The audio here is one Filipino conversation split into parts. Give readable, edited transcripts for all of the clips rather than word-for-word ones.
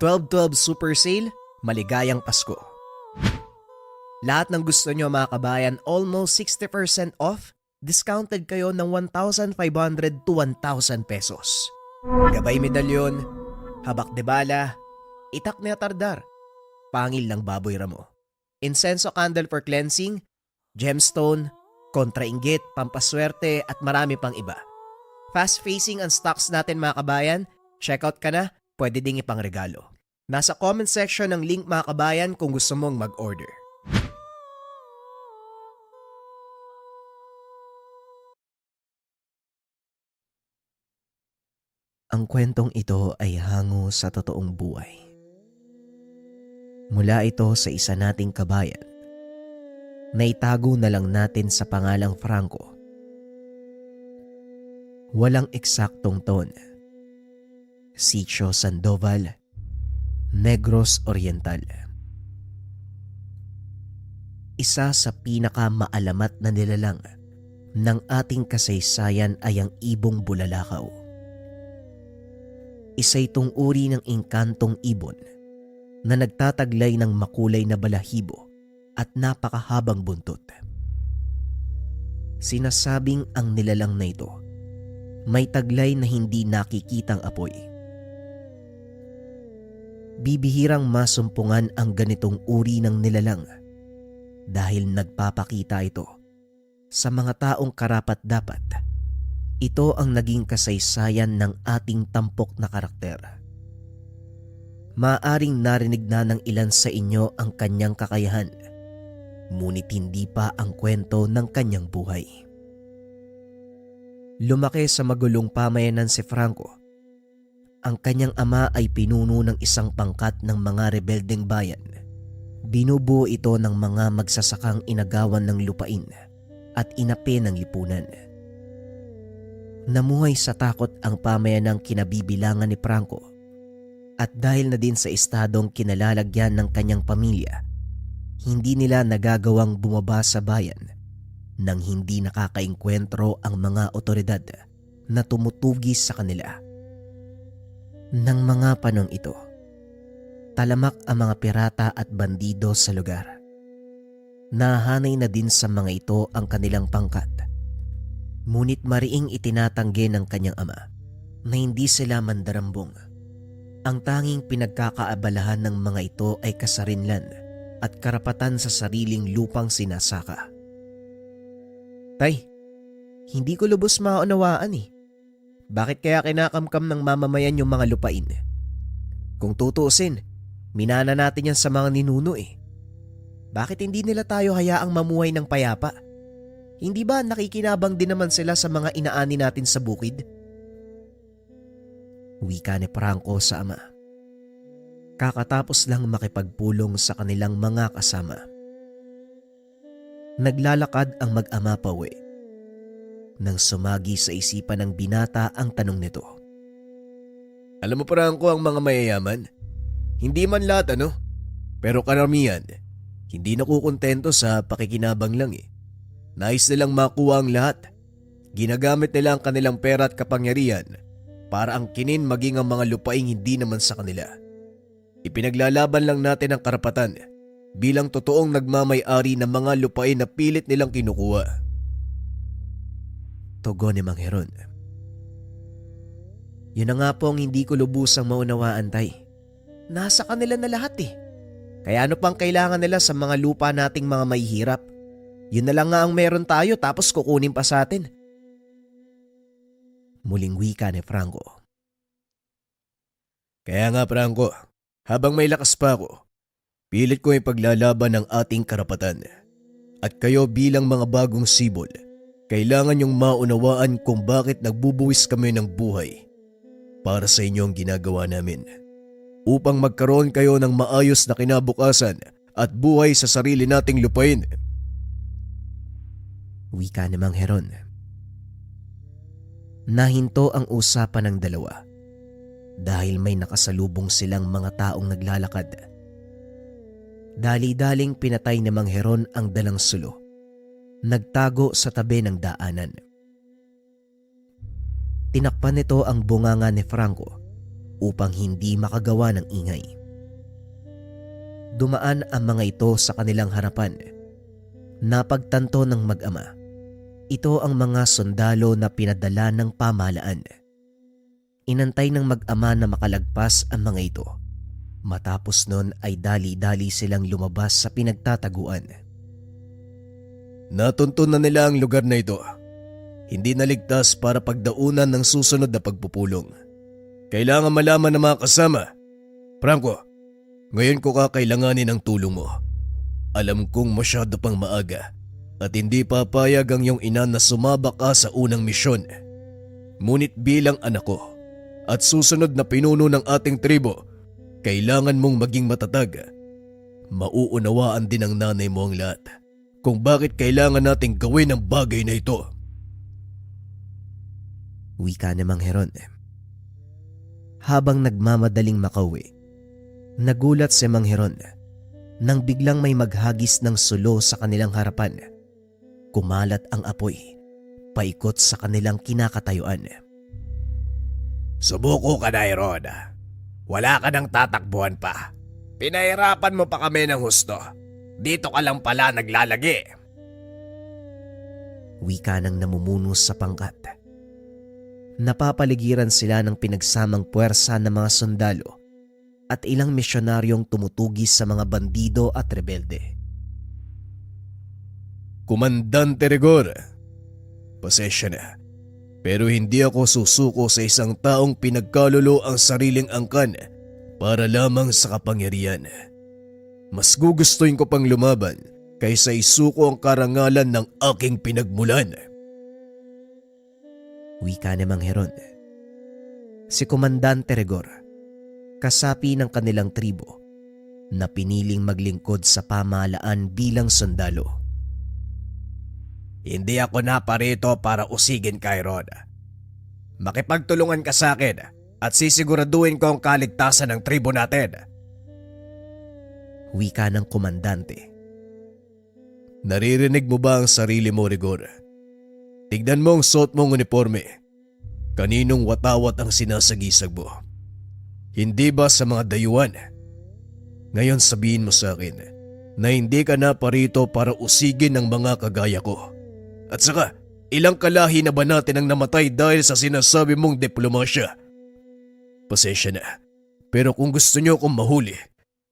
12/12 Super Sale, maligayang Pasko. Lahat ng gusto nyo mga kabayan, almost 60% off, discounted kayo ng 1,500 to 1,000 pesos. Gabay medalyon, habak de bala, itak na tardar, pangil ng baboy ramo. Incenso candle for cleansing, gemstone, kontrainggit, pampaswerte at marami pang iba. Fast facing ang stocks natin mga kabayan, check out ka na, pwede ding ipangregalo. Nasa comment section ng link mga kabayan kung gusto mong mag-order. Ang kwentong ito ay hango sa totoong buhay. Mula ito sa isa nating kabayan na itago na lang natin sa pangalang Franco. Walang eksaktong taon. Sitio Sandoval, Negros Oriental. Isa sa pinakamaalamat na nilalang ng ating kasaysayan ay ang ibong bulalakaw. Isa itong uri ng engkantong ibon na nagtataglay ng makulay na balahibo at napakahabang buntot. Sinasabing ang nilalang na ito may taglay na hindi nakikitang apoy. Bibihirang masumpungan ang ganitong uri ng nilalang dahil nagpapakita ito sa mga taong karapat-dapat. Ito ang naging kasaysayan ng ating tampok na karakter. Maaring narinig na ng ilan sa inyo ang kanyang kakayahan, ngunit hindi pa ang kwento ng kanyang buhay. Lumaki sa magulong pamayanan si Franco. Ang kanyang ama ay pinuno ng isang pangkat ng mga rebeldeng bayan. Binubuo ito ng mga magsasakang inagawan ng lupain at inapi ng lipunan. Namuhay sa takot ang pamayanang kinabibilangan ni Franco at dahil na din sa estadong kinalalagyan ng kanyang pamilya, hindi nila nagagawang bumaba sa bayan nang hindi nakakaengkwentro ang mga otoridad na tumutugis sa kanila. Nang mga panong ito, talamak ang mga pirata at bandido sa lugar. Nahanay na din sa mga ito ang kanilang pangkat. Ngunit mariing itinatanggi ng kanyang ama na hindi sila mandarambong. Ang tanging pinagkakaabalahan ng mga ito ay kasarinlan at karapatan sa sariling lupang sinasaka. Tay, hindi ko lubos maunawaan eh. Bakit kaya kinakamkam ng mamamayan yung mga lupain? Kung tutuusin, minana natin yan sa mga ninuno eh. Bakit hindi nila tayo hayaang mamuhay ng payapa? Hindi ba nakikinabang din naman sila sa mga inaani natin sa bukid? Wika ni Franco sa ama. Kakatapos lang makipagpulong sa kanilang mga kasama. Naglalakad ang mag-ama pauwi. Nang sumagi sa isipan ng binata ang tanong nito. Alam mo Franco, ang mga mayayaman, hindi man lahat pero karamihan, hindi nakukontento sa pakikinabang lang eh. Nais nilang makuha ang lahat. Ginagamit nila ang kanilang pera at kapangyarihan para angkinin maging ang mga lupaing hindi naman sa kanila. Ipinaglalaban lang natin ang karapatan bilang totoong nagmamay-ari ng mga lupain na pilit nilang kinukuha. Tugon ni Mang Heron. Yun na nga po ang hindi ko lubusang maunawaan, tay. Nasa kanila na lahat eh. Kaya ano pang kailangan nila sa mga lupa nating mga mahihirap? Yun na lang nga ang meron tayo tapos kukunin pa sa atin. Muling wika ni Franco. Kaya nga Franco, habang may lakas pa ako, pilit ko ipaglalaban ang ating karapatan. At kayo bilang mga bagong sibol, kailangan yung maunawaan kung bakit nagbubuwis kami ng buhay para sa inyo ang ginagawa namin. Upang magkaroon kayo ng maayos na kinabukasan at buhay sa sarili nating lupain. Wika ni Mang Heron. Nahinto ang usapan ng dalawa dahil may nakasalubong silang mga taong naglalakad. Dali-daling pinatay ni Mang Heron ang dalang sulo. Nagtago sa tabi ng daanan. Tinakpan nito ang bunganga ni Franco upang hindi makagawa ng ingay. Dumaan ang mga ito sa kanilang harapan. Napagtanto ng mag-ama. Ito ang mga sundalo na pinadala ng pamahalaan. Inantay ng mag-ama na makalagpas ang mga ito. Matapos nun ay dali-dali silang lumabas sa pinagtataguan. Natunto na nila ang lugar na ito. Hindi naligtas para pagdaunan ng susunod na pagpupulong. Kailangan malaman ng mga kasama. Franco, ngayon ko kakailanganin ang tulong mo. Alam kong masyado pang maaga at hindi papayag ang iyong ina na sumaba ka sa unang misyon. Ngunit bilang anak ko at susunod na pinuno ng ating tribo, kailangan mong maging matatag. Mauunawaan din ng nanay mo ang lahat kung bakit kailangan nating gawin ang bagay na ito. Wika ni Mang Heron. Habang nagmamadaling makauwi, nagulat si Mang Heron nang biglang may maghagis ng sulo sa kanilang harapan. Kumalat ang apoy, paikot sa kanilang kinakatayuan. Subuko ka na, Heron. Wala ka nang tatakbuhan pa. Pinahirapan mo pa kami ng husto. Dito ka lang pala naglalagi. Wika ng namumuno sa pangkat. Napapaligiran sila ng pinagsamang puwersa ng mga sundalo at ilang misyonaryong tumutugis sa mga bandido at rebelde. Komandante Rigor, pasensya na. Pero hindi ako susuko sa isang taong pinagkalulo ang sariling angkan para lamang sa kapangyarihan. Mas gugustuhin ko pang lumaban kaysa isuko ang karangalan ng aking pinagmulan. Wika ni Mang Heron. Si Komandante Rigor, kasapi ng kanilang tribo na piniling maglingkod sa pamahalaan bilang sundalo. Hindi ako naparito para usigin ka, Heron. Makipagtulungan ka sa akin at sisiguraduhin ko ang kaligtasan ng tribo natin. Wika ng komandante. Naririnig mo ba ang sarili mo, Rigor? Tignan mo ang suot mong uniforme. Kaninong watawat ang sinasagisag mo? Hindi ba sa mga dayuhan? Ngayon sabihin mo sa akin na hindi ka na parito para usigin ng mga kagaya ko. At saka, ilang kalahi na ba natin ang namatay dahil sa sinasabi mong diplomasya? Pasensya na, pero kung gusto nyo akong mahuli,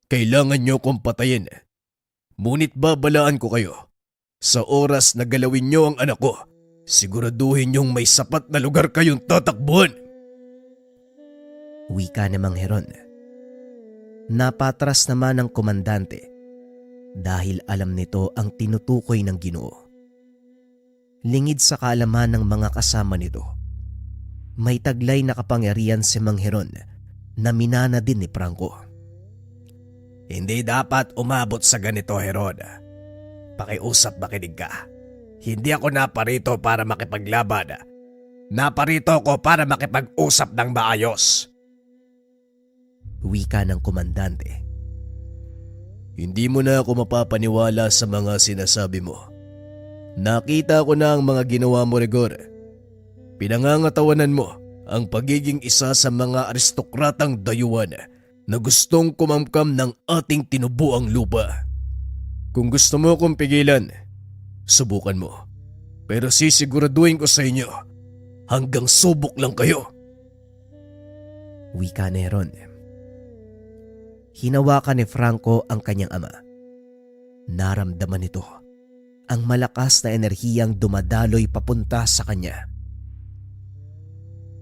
kailangan nyo akong patayin. Ngunit babalaan ko kayo. Sa oras na galawin nyo ang anak ko, siguraduhin nyong may sapat na lugar kayong tatakbuhan. Wika ni Mang Heron. Napatras naman ang komandante dahil alam nito ang tinutukoy ng Ginoo. Lingid sa kaalaman ng mga kasama nito, may taglay na kapangyarihan si Mang Heron na minana din ni Franco. Hindi dapat umabot sa ganito, Heron. Pakiusap, makinig ka. Hindi ako naparito para makipaglaban. Naparito ako para makipag-usap ng maayos. Wika ng komandante. Hindi mo na ako mapapaniwala sa mga sinasabi mo. Nakita ko na ang mga ginawa mo, Rigor. Pinangangatawanan mo ang pagiging isa sa mga aristokratang dayuhan na gustong kumamkam ng ating tinubuang lupa. Kung gusto mo akong pigilan, subukan mo. Pero sisiguraduhin ko sa inyo, hanggang subok lang kayo. Wika ni Heron. Hinawakan ni Franco ang kanyang ama. Naramdaman nito ang malakas na enerhiyang dumadaloy papunta sa kanya.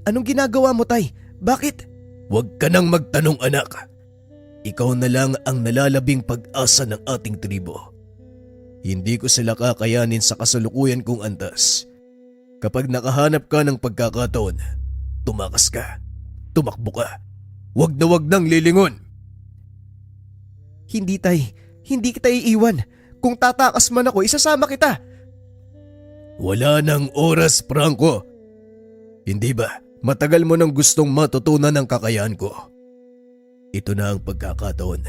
Anong ginagawa mo, Tay? Bakit? Huwag ka nang magtanong, anak. Ikaw na lang ang nalalabing pag-asa ng ating tribo. Hindi ko sila kakayanin sa kasalukuyan kong antas. Kapag nakahanap ka ng pagkakataon, tumakas ka, tumakbo ka. Huwag na huwag nang lilingon. Hindi, Tay. Hindi kita iiwan. Kung tatakas man ako, isasama kita. Wala nang oras, Franco. Hindi ba matagal mo nang gustong matutunan ang kakayahan ko? Ito na ang pagkakataon.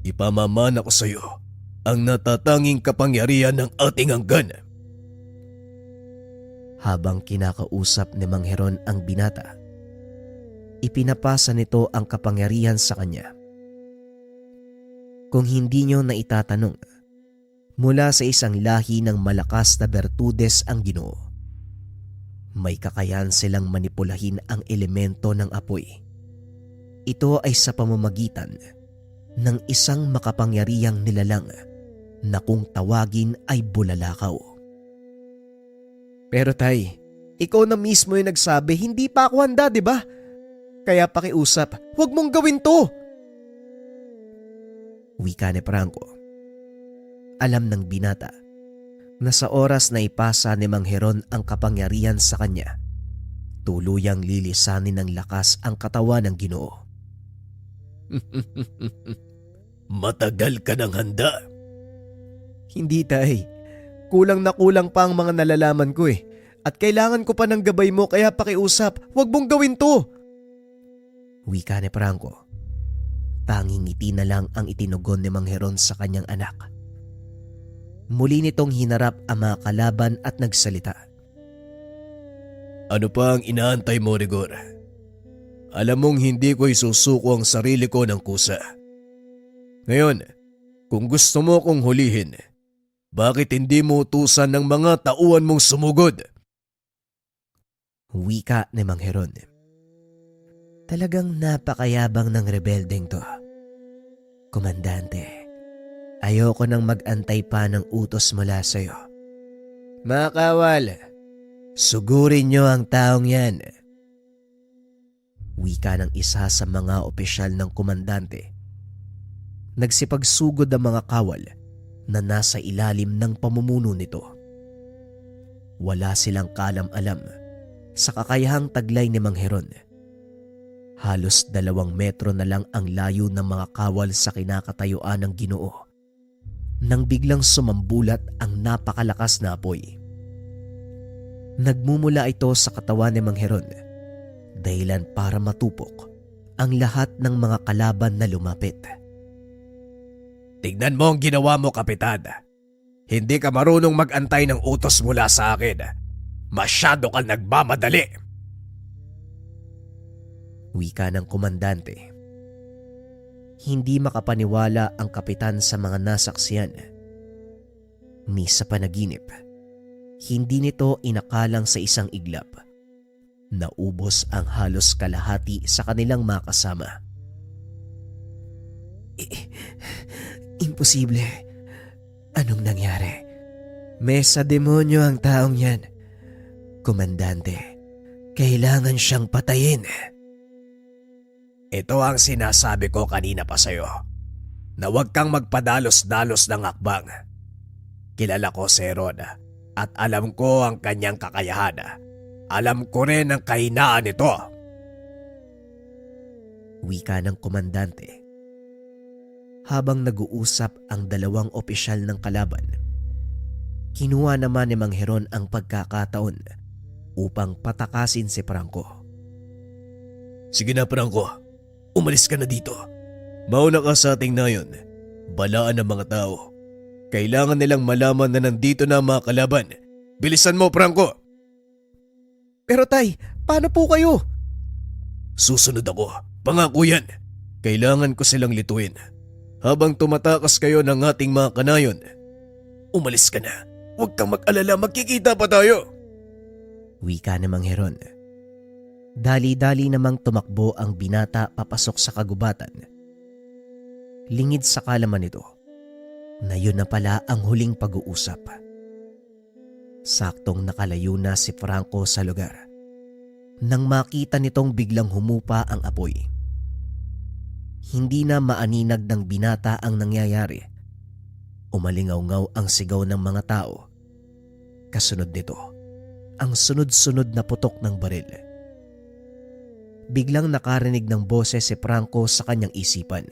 Ipamamana ko sa iyo ang natatanging kapangyarihan ng ating hanggan. Habang kinakausap ni Mang Heron ang binata, ipinapasa nito ang kapangyarihan sa kanya. Kung hindi nyo na itatanong, mula sa isang lahi ng malakas na bertudes ang Ginoo. May kakayahan silang manipulahin ang elemento ng apoy. Ito ay sa pamamagitan ng isang makapangyarihang nilalang na kung tawagin ay bulalakaw. Pero tay, ikaw na mismo yung nagsabi hindi pa ako handa, di ba? Kaya pakiusap, huwag mong gawin to! Wika ni Franco. Alam ng binata na sa oras na ipasa ni Mang Heron ang kapangyarihan sa kanya, tuluyang lilisanin ng lakas ang katawan ng Ginoo. Matagal ka ng handa. Hindi tay, kulang na kulang pa ang mga nalalaman ko at kailangan ko pa ng gabay mo kaya pakiusap, huwag mong gawin to! Wika ni Franco. Tanging ngiti na lang ang itinugon ni Mang Heron sa kanyang anak. Muli nitong hinarap ang mga kalaban at nagsalita. Ano pa ang inaantay mo, Rigor? Alam mong hindi ko isusuko ang sarili ko ng kusa. Ngayon, kung gusto mo kong hulihin, bakit hindi mo utusan ng mga tauhan mong sumugod? Wika ni Mang Heron. Talagang napakayabang ng rebeldeng to. Komandante, ayoko nang mag-antay pa ng utos mula sa'yo. Mga kawal, sugurin nyo ang taong yan. Wika ng isa sa mga opisyal ng komandante. Nagsipagsugod ang mga kawal na nasa ilalim ng pamumuno nito. Wala silang kalam-alam sa kakayahang taglay ni Mang Heron. Halos 2 metro na lang ang layo ng mga kawal sa kinakatayuan ng Ginoo nang biglang sumambulat ang napakalakas na apoy. Nagmumula ito sa katawan ni Mang Heron, dahilan para matupok ang lahat ng mga kalaban na lumapit. Tignan mo ang ginawa mo, Kapitan. Hindi ka marunong mag-antay ng utos mula sa akin. Masyado kang nagmamadali. Wika ng komandante. Hindi makapaniwala ang kapitan sa mga nasaksiyan. Ni sa panaginip, hindi nito inakalang sa isang iglap. Naubos ang halos kalahati sa kanilang mga kasama. Imposible. Anong nangyari? May sa demonyo ang taong yan. Komandante, kailangan siyang patayin. Ito ang sinasabi ko kanina pa sa'yo, na huwag kang magpadalos-dalos ng hakbang. Kilala ko si Heron at alam ko ang kanyang kakayahan. Alam ko rin ang kahinaan nito. Wika ng komandante. Habang nag-uusap ang 2 opisyal ng kalaban, kinuha naman ni Mang Heron ang pagkakataon upang patakasin si Franco. Sige na, Franco. Umalis ka na dito. Mauna ka sa ating nayon. Balaan ng mga tao. Kailangan nilang malaman na nandito na ang mga kalaban. Bilisan mo, Franco! Pero tay, paano po kayo? Susunod ako. Pangako yan. Kailangan ko silang lituin. Habang tumatakas kayo ng ating mga kanayon. Umalis ka na. Huwag kang mag-alala, magkikita pa tayo. Wika ni Mang Heron. Dali-dali namang tumakbo ang binata papasok sa kagubatan. Lingid sa kalaman nito na yun na pala ang huling pag-uusap. Saktong nakalayo na si Franco sa lugar nang makita nitong biglang humupa ang apoy. Hindi na maaninag ng binata ang nangyayari. Umalingaw-ngaw ang sigaw ng mga tao. Kasunod nito, ang sunod-sunod na putok ng baril. Biglang nakarinig ng boses si Franco sa kanyang isipan.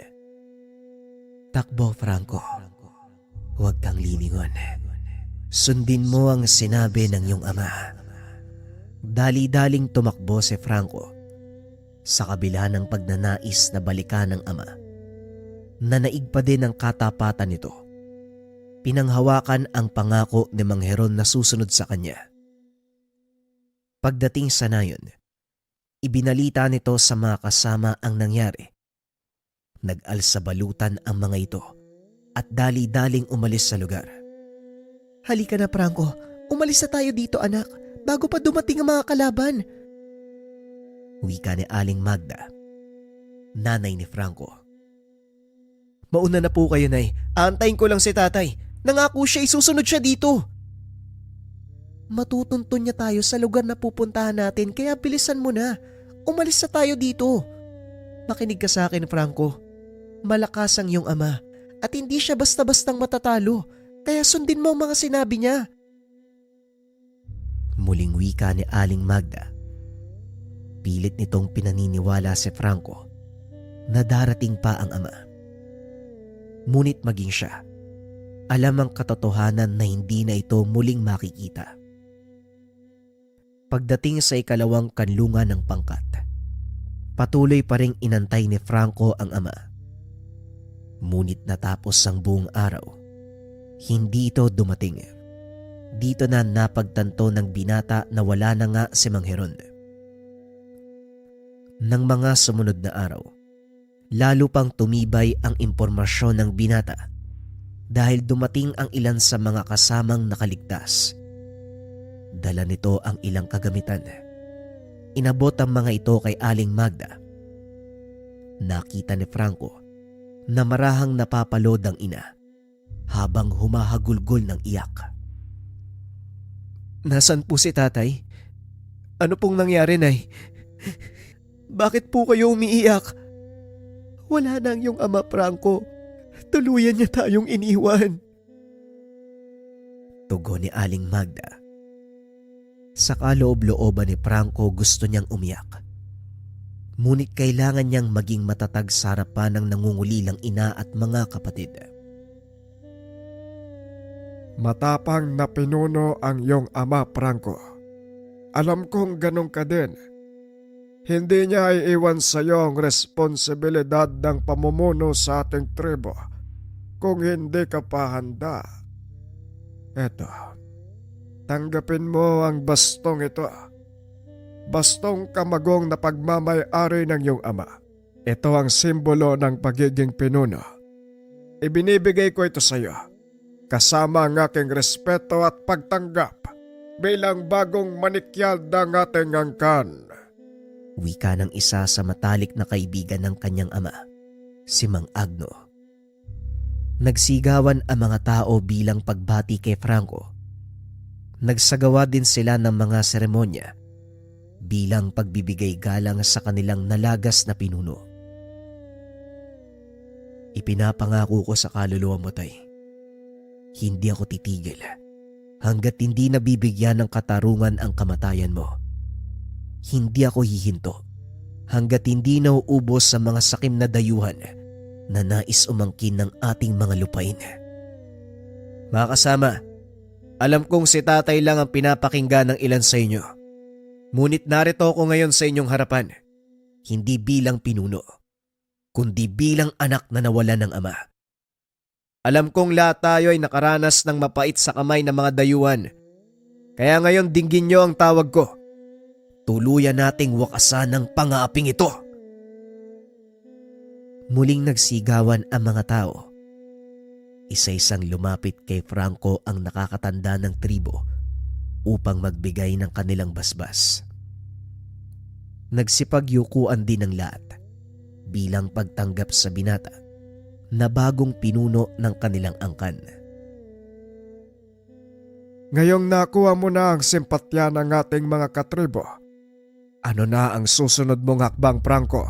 Takbo, Franco. Huwag kang lilingon. Sundin mo ang sinabi ng iyong ama. Dali-daling tumakbo si Franco sa kabila ng pagnanais na balikan ng ama. Nanaig pa din ang katapatan nito. Pinanghawakan ang pangako ni Mang Heron na susunod sa kanya. Pagdating sa nayon, ibinalita nito sa mga kasama ang nangyari. Nag-alsabalutan ang mga ito at dali-daling umalis sa lugar. Halika na, Franco. Umalis na tayo dito, anak, bago pa dumating ang mga kalaban. Wika ni Aling Magda, nanay ni Franco. Mauna na po kayo, Nay. Aantayin ko lang si tatay. Nangako siya isusunod siya dito. Matutuntun niya tayo sa lugar na pupuntahan natin, kaya bilisan mo na. Umalis na tayo dito. Makinig ka sa akin, Franco. Malakas ang iyong ama at hindi siya basta-bastang matatalo, kaya sundin mo ang mga sinabi niya. Muling wika ni Aling Magda. Pilit nitong pinaniniwala si Franco na darating pa ang ama. Ngunit maging siya, alam ang katotohanan na hindi na ito muling makikita. Pagdating sa ikalawang kanlungan ng pangkat, patuloy pa ring inantay ni Franco ang ama. Ngunit natapos ang buong araw, hindi ito dumating. Dito na napagtanto ng binata na wala na nga si Mang Heron. Nang mga sumunod na araw, lalo pang tumibay ang impormasyon ng binata dahil dumating ang ilan sa mga kasamang nakaligtas. Dala nito ang ilang kagamitan. Inabot ang mga ito kay Aling Magda. Nakita ni Franco na marahang napapalod ang ina habang humahagulgol ng iyak. Nasaan po si tatay? Ano pong nangyari, Nay? Bakit po kayo umiiyak? Wala na ang iyong ama, Franco. Tuluyan niya tayong iniwan. Tugon ni Aling Magda. Sa kaloob-looban ni Franco gusto niyang umiyak. Ngunit kailangan niyang maging matatag sa harapan ng nangungulilang ina at mga kapatid. Matapang na pinuno ang iyong ama, Franco. Alam kong ganun ka din. Hindi niya iiwan sa iyo ang responsibilidad ng pamumuno sa ating tribo kung hindi ka pa handa. Eto, tanggapin mo ang bastong ito. Bastong kamagong na pagmamay-ari ng iyong ama. Ito ang simbolo ng pagiging pinuno. Ibinibigay ko ito sa iyo, kasama ang aking respeto at pagtanggap bilang bagong manikyal ng ating angkan. Wika ng isa sa matalik na kaibigan ng kanyang ama, si Mang Agno. Nagsigawan ang mga tao bilang pagbati kay Franco. Nagsagawa din sila ng mga seremonya bilang pagbibigay galang sa kanilang nalagas na pinuno. Ipinapangako ko sa kaluluwa mo, Tay. Hindi ako titigil hanggat hindi nabibigyan ng katarungan ang kamatayan mo. Hindi ako hihinto hanggat hindi nauubos sa mga sakim na dayuhan na nais umangkin ng ating mga lupain. Mga kasama, alam kong si tatay lang ang pinapakinggan ng ilan sa inyo. Ngunit narito ako ngayon sa inyong harapan, hindi bilang pinuno, kundi bilang anak na nawalan ng ama. Alam kong lahat tayo ay nakaranas ng mapait sa kamay ng mga dayuhan, kaya ngayon dinggin niyo ang tawag ko. Tuluyan nating wakasan ang pang-aaping ito. Muling nagsigawan ang mga tao. Isa-isang lumapit kay Franco ang nakakatanda ng tribo upang magbigay ng kanilang basbas. Nagsipagyukuan din ang lahat bilang pagtanggap sa binata na bagong pinuno ng kanilang angkan. Ngayong nakuha mo na ang simpatya ng ating mga katribo, ano na ang susunod mong hakbang, Franco?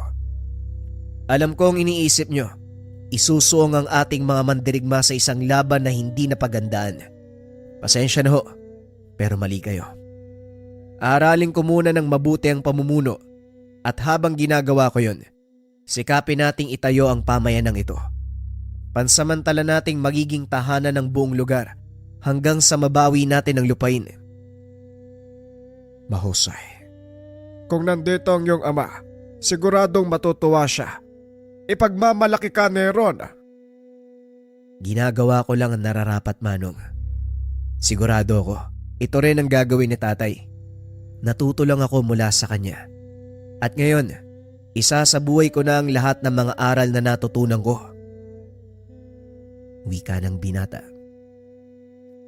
Alam kong iniisip nyo, isusuong ang ating mga mandirigma sa isang laban na hindi napagandaan. Pasensya na ho, pero mali kayo. Aralin ko muna ng mabuti ang pamumuno at habang ginagawa ko yon, sikapin nating itayo ang pamayanang ito. Pansamantala nating magiging tahanan ng buong lugar hanggang sa mabawi natin ang lupain. Mahusay. Kung nandito ang iyong ama, siguradong matutuwa siya. Ipagmamalaki ka ni Ron. Ginagawa ko lang ang nararapat, Manong. Sigurado ako, ito rin ang gagawin ni tatay. Natuto lang ako mula sa kanya. At ngayon, isa sa buhay ko na ang lahat ng mga aral na natutunan ko. Wika ng binata.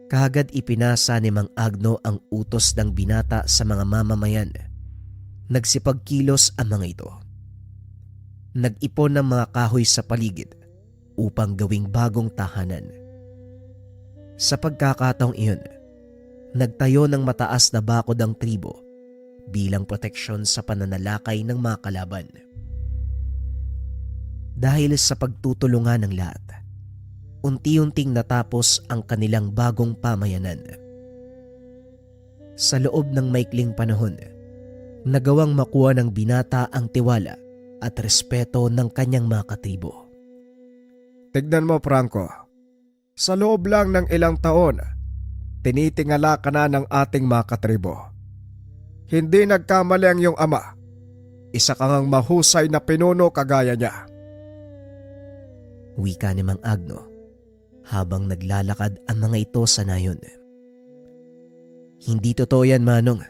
Kaagad ipinasa ni Mang Agno ang utos ng binata sa mga mamamayan. Nagsipagkilos ang mga ito. Nag-ipon ng mga kahoy sa paligid upang gawing bagong tahanan. Sa pagkakataong iyon, nagtayo ng mataas na bakod ang tribo bilang proteksyon sa pananalakay ng mga kalaban. Dahil sa pagtutulungan ng lahat, unti-unting natapos ang kanilang bagong pamayanan. Sa loob ng maikling panahon, nagawang makuha ng binata ang tiwala at respeto ng kanyang mga katribo. Tignan mo, Franco. Sa loob lang ng ilang taon, tinitingala ka na ng ating mga katribo. Hindi nagkamali ang iyong ama. Isa kang ang mahusay na pinuno kagaya niya. Wika ni Mang Agno habang naglalakad ang mga ito sa nayon. Hindi totoo yan, Manong.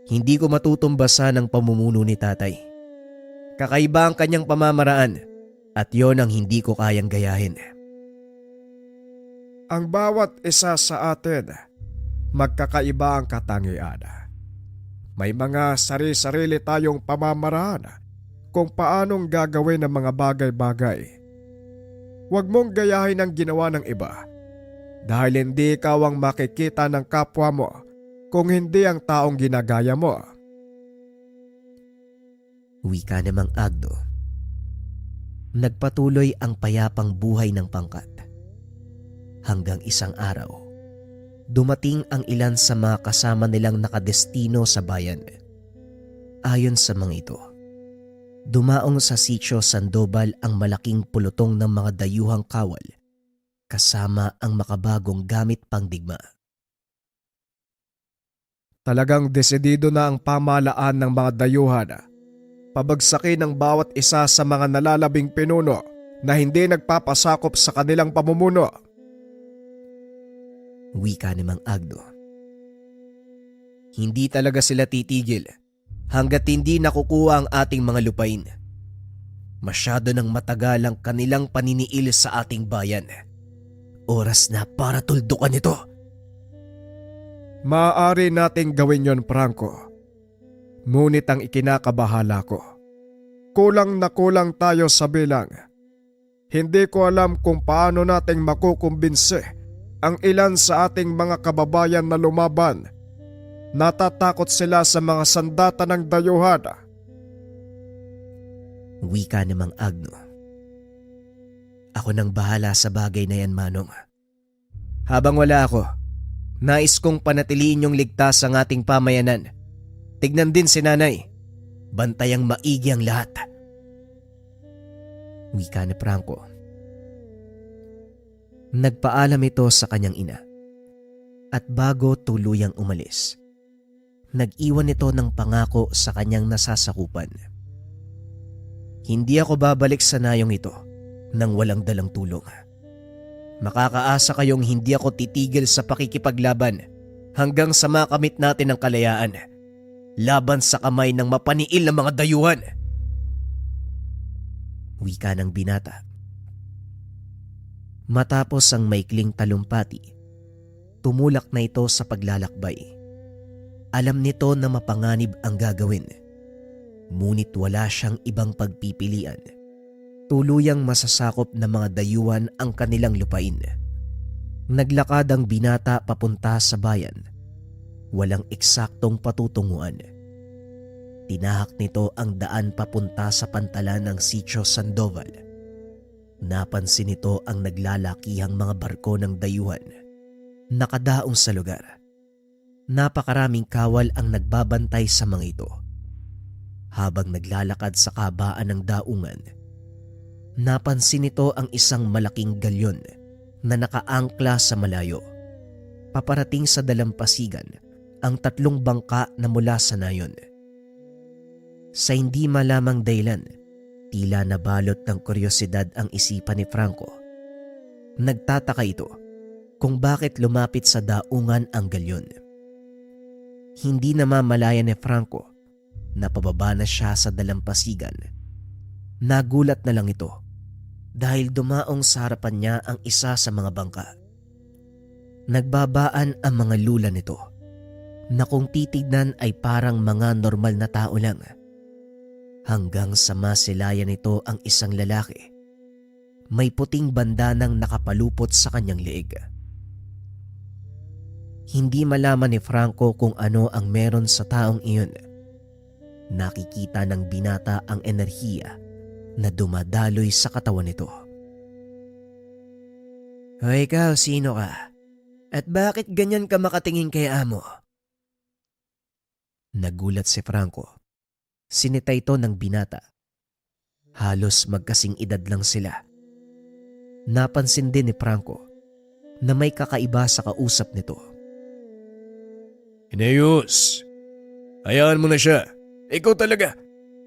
Hindi ko matutumbasan ang pamumuno ni tatay. Kakaiba ang kanyang pamamaraan at yon ang hindi ko kayang gayahin. Ang bawat isa sa atin, magkakaiba ang katangian. May mga sari-sarili tayong pamamaraan kung paanong gagawin ang mga bagay-bagay. Huwag mong gayahin ang ginawa ng iba dahil hindi ikaw ang makikita ng kapwa mo kung hindi ang taong ginagaya mo. Wika ni Mang Agno. Nagpatuloy ang payapang buhay ng pangkat. Hanggang isang araw, dumating ang ilan sa mga kasama nilang nakadestino sa bayan. Ayon sa mga ito, dumaong sa sitio Sandoval ang malaking pulutong ng mga dayuhang kawal kasama ang makabagong gamit pangdigma. Talagang desidido na ang pamahalaan ng mga dayuhan pabagsakin ang bawat isa sa mga nalalabing pinuno na hindi nagpapasakop sa kanilang pamumuno. Wika ni Mang Agno. Hindi talaga sila titigil hanggat hindi nakukuha ang ating mga lupain. Masyado nang matagal ang kanilang paniniil sa ating bayan. Oras na para tuldukan ito. Maaari nating gawin yon, Franco. Ngunit ang ikinakabahala ko, kulang na kulang tayo sa bilang. Hindi ko alam kung paano nating makukumbinse ang ilan sa ating mga kababayan na lumaban. Natatakot sila sa mga sandata ng dayuhan. Wika ni Mang Agno. Ako nang bahala sa bagay na yan, Manong. Habang wala ako, nais kong panatiliin yung ligtas ang ating pamayanan. Tignan din si nanay. Bantayang maigi ang lahat. Wika ni Franco. Nagpaalam ito sa kanyang ina. At bago tuluyang umalis, nag-iwan ito ng pangako sa kanyang nasasakupan. Hindi ako babalik sa nayong ito nang walang dalang tulong. Makakaasa kayong hindi ako titigil sa pakikipaglaban hanggang sa makamit natin ang kalayaan laban sa kamay ng mapaniil na mga dayuhan. Wika ng binata. Matapos ang maikling talumpati, tumulak na ito sa paglalakbay. Alam nito na mapanganib ang gagawin, ngunit wala siyang ibang pagpipilian. Tuluyang masasakop ng mga dayuhan ang kanilang lupain. Naglakad ang binata papunta sa bayan. Walang eksaktong patutunguhan. Tinahak nito ang daan papunta sa pantalan ng Sitio Sandoval. Napansin nito ang naglalakihang mga barko ng dayuhan. Nakadaong sa lugar. Napakaraming kawal ang nagbabantay sa mga ito. Habang naglalakad sa kabaan ng daungan, napansin nito ang isang malaking galyon na nakaangkla sa malayo. Paparating sa dalampasigan ang 3 bangka na mula sa nayon. Sa hindi malamang dahilan, tila nabalot ng kuryosidad ang isipan ni Franco. Nagtataka ito kung bakit lumapit sa daungan ang galyon. Hindi namamalaya ni Franco Napababa na siya sa dalampasigan. Nagulat na lang ito dahil dumaong sa harapan niya ang isa sa mga bangka. Nagbabaan ang mga lula nito na kung titignan ay parang mga normal na tao lang. Hanggang sa masilayan nito ang isang lalaki. May puting bandanang nakapalupot sa kanyang leeg. Hindi malaman ni Franco kung ano ang meron sa taong iyon. Nakikita ng binata ang enerhiya na dumadaloy sa katawan nito. O ikaw, sino ka? At bakit ganyan ka makatingin kay amo? Nagulat si Franco. Sinita ito ng binata. Halos magkasing edad lang sila. Napansin din ni Franco na may kakaiba sa kausap nito. Eneas, hayaan mo na siya. Ikaw talaga.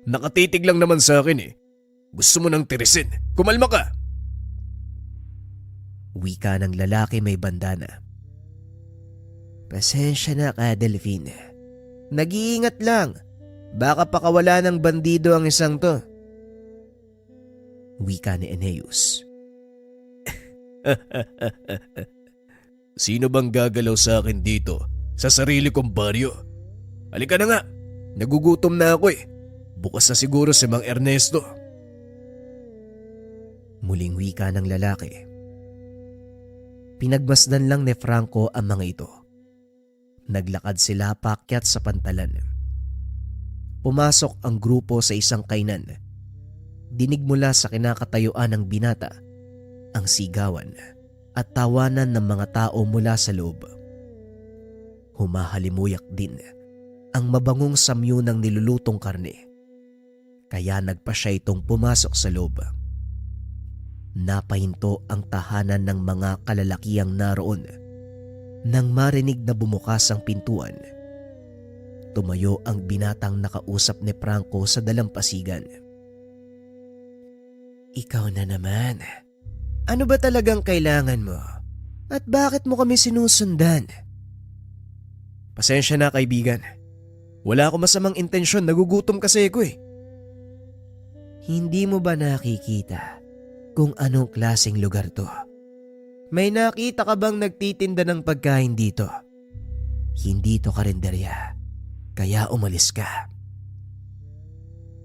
Nakatitig lang naman sa akin eh. Gusto mo nang tirisin. Kumalma ka. Wika ng lalaki may bandana. Pasensya na ka, Delphine. Nag-iingat lang. Baka pakawala ng bandido ang isang to. Wika ni Eneas. Sino bang gagalaw sa akin dito sa sarili kong baryo? Halika na nga. Nagugutom na ako eh. Bukas na siguro si Mang Ernesto. Muling wika ng lalaki. Pinagmasdan lang ni Franco ang mga ito. Naglakad sila paakyat sa pantalan. Pumasok ang grupo sa isang kainan. Dinig mula sa kinakatayuan ng binata ang sigawan at tawanan ng mga tao mula sa loob. Humahalimuyak din ang mabangong samyo ng nilulutong karne. Kaya nagpa siya itong pumasok sa loob. Napahinto ang tahanan ng mga kalalakihang naroon. Nang marinig na bumukas ang pintuan, tumayo ang binatang nakausap ni Franco sa dalampasigan. Ikaw na naman. Ano ba talagang kailangan mo? At bakit mo kami sinusundan? Pasensya na kaibigan. Wala akong masamang intensyon. Nagugutom kasi ako eh. Hindi mo ba nakikita kung anong klaseng lugar to? May nakita ka bang nagtitinda ng pagkain dito? Hindi to karinderya, kaya umalis ka.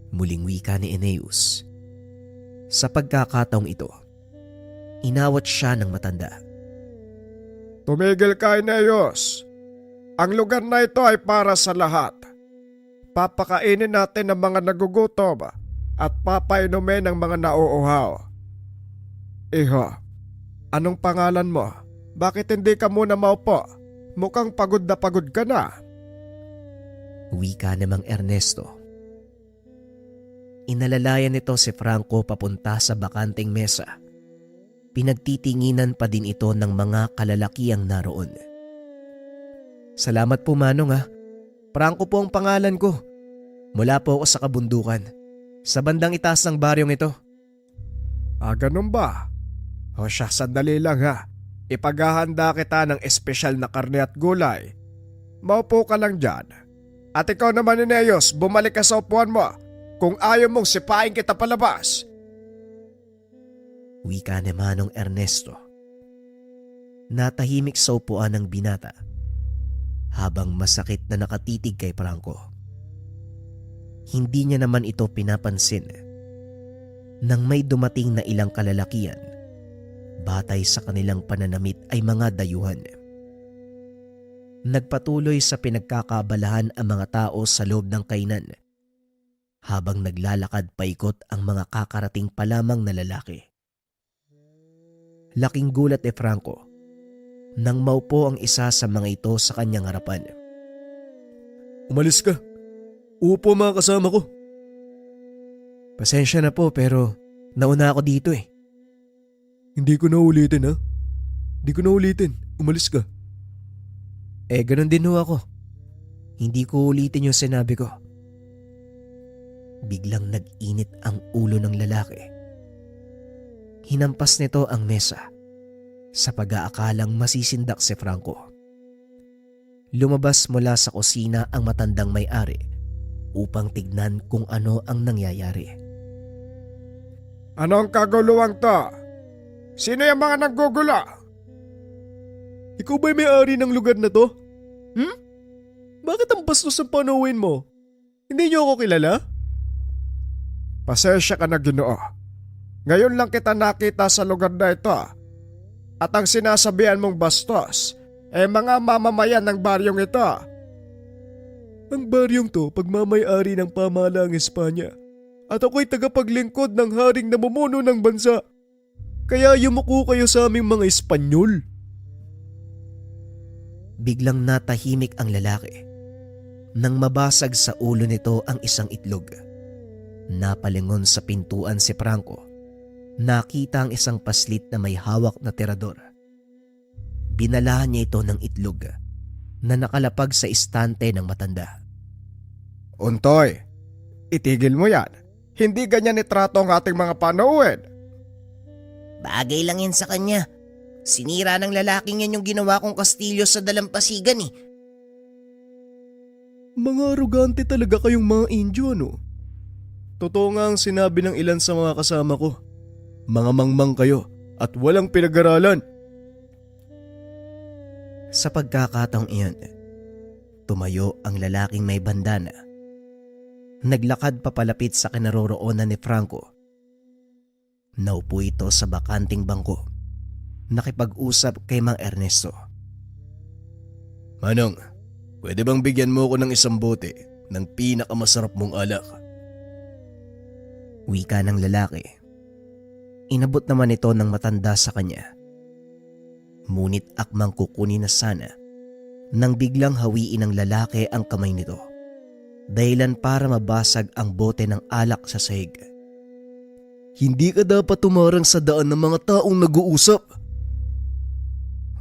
Muling wika ni Eneas. Sa pagkakataong ito, inawat siya ng matanda. Tumigil ka, Eneas. Ang lugar na ito ay para sa lahat. Papakainin natin ang mga nagugutom at papainumin ang mga nauuhaw. Iho, anong pangalan mo? Bakit hindi ka muna maupo? Mukhang pagod ka na. Wika ni Mang Ernesto. Inalalayan nito si Franco papunta sa bakanting mesa. Pinagtitinginan pa din ito ng mga kalalakihang naroon. Salamat po, Manong ha. Franco po ang pangalan ko. Mula po ako sa kabundukan. Sa bandang itaas ng baryong ito. Ganun ba? O siya, sandali lang ha. Ipaghahanda kita ng espesyal na karne at gulay. Maupo ka lang dyan. At ikaw naman, Eneas, bumalik ka sa upuan mo. Kung ayaw mong sipain kita palabas. Wika ni Manong Ernesto. Natahimik sa upuan ng binata habang masakit na nakatitig kay Franco. Hindi niya naman ito pinapansin nang may dumating na ilang kalalakian. Batay sa kanilang pananamit ay mga dayuhan. Nagpatuloy sa pinagkakabalahan ang mga tao sa loob ng kainan habang naglalakad paikot ang mga kakarating pa lamang na lalaki. Laking gulat ni Franco nang maupo ang isa sa mga ito sa kanyang harapan. Umalis ka. Upo mga kasama ko. Pasensya na po pero nauna ako dito eh. Hindi ko na ulitin ha. Hindi ko na ulitin. Umalis ka. Ganun din ho ako. Hindi ko ulitin yung sinabi ko. Biglang nag-init ang ulo ng lalaki. Hinampas nito ang mesa sa pag-aakalang masisindak si Franco. Lumabas mula sa kusina ang matandang may-ari upang tignan kung ano ang nangyayari. Anong kaguluwang to? Sino yung mga naggugulo? Ikaw ba'y may-ari ng lugar na to? Bakit ang bastos ang panawin mo? Hindi niyo ako kilala? Pasensya ka na, Ginoo. Ngayon lang kita nakita sa lugar na ito. At ang sinasabihan mong bastos, mga mamamayan ng baryong ito. Ang baryong to pagmamay-ari ng pamahalaang Espanya. At ako'y tagapaglingkod ng haring namumuno ng bansa. Kaya yumuko kayo sa aming mga Espanyol. Biglang natahimik ang lalaki nang mabasag sa ulo nito ang isang itlog. Napalingon sa pintuan si Franco. Nakita ang isang paslit na may hawak na tirador. Binalahan niya ito ng itlog na nakalapag sa istante ng matanda. Untoy, itigil mo yan. Hindi ganyan itrato ang ating mga panauhin. Bagay lang yan sa kanya. Sinira ng lalaking yan yung ginawa kong kastilyo sa dalampasigan eh. Mga arugante talaga kayong mga Indio, no? Totoo nga ang sinabi ng ilan sa mga kasama ko. Mga mangmang kayo at walang pinag-aralan. Sa pagkakataong iyon, tumayo ang lalaking may bandana. Naglakad papalapit sa kinaroroonan ni Franco. Naupo ito sa bakanting bangko. Nakipag-usap kay Mang Ernesto. Manong, pwede bang bigyan mo ko ng isang bote ng pinakamasarap mong alak? Wika ng lalaki. Inabot naman ito ng matanda sa kanya. Ngunit akmang kukunin na sana nang biglang hawiin ng lalaki ang kamay nito. Dahilan para mabasag ang bote ng alak sa sahig. Hindi ka dapat tumarang sa daan ng mga taong nag-uusap.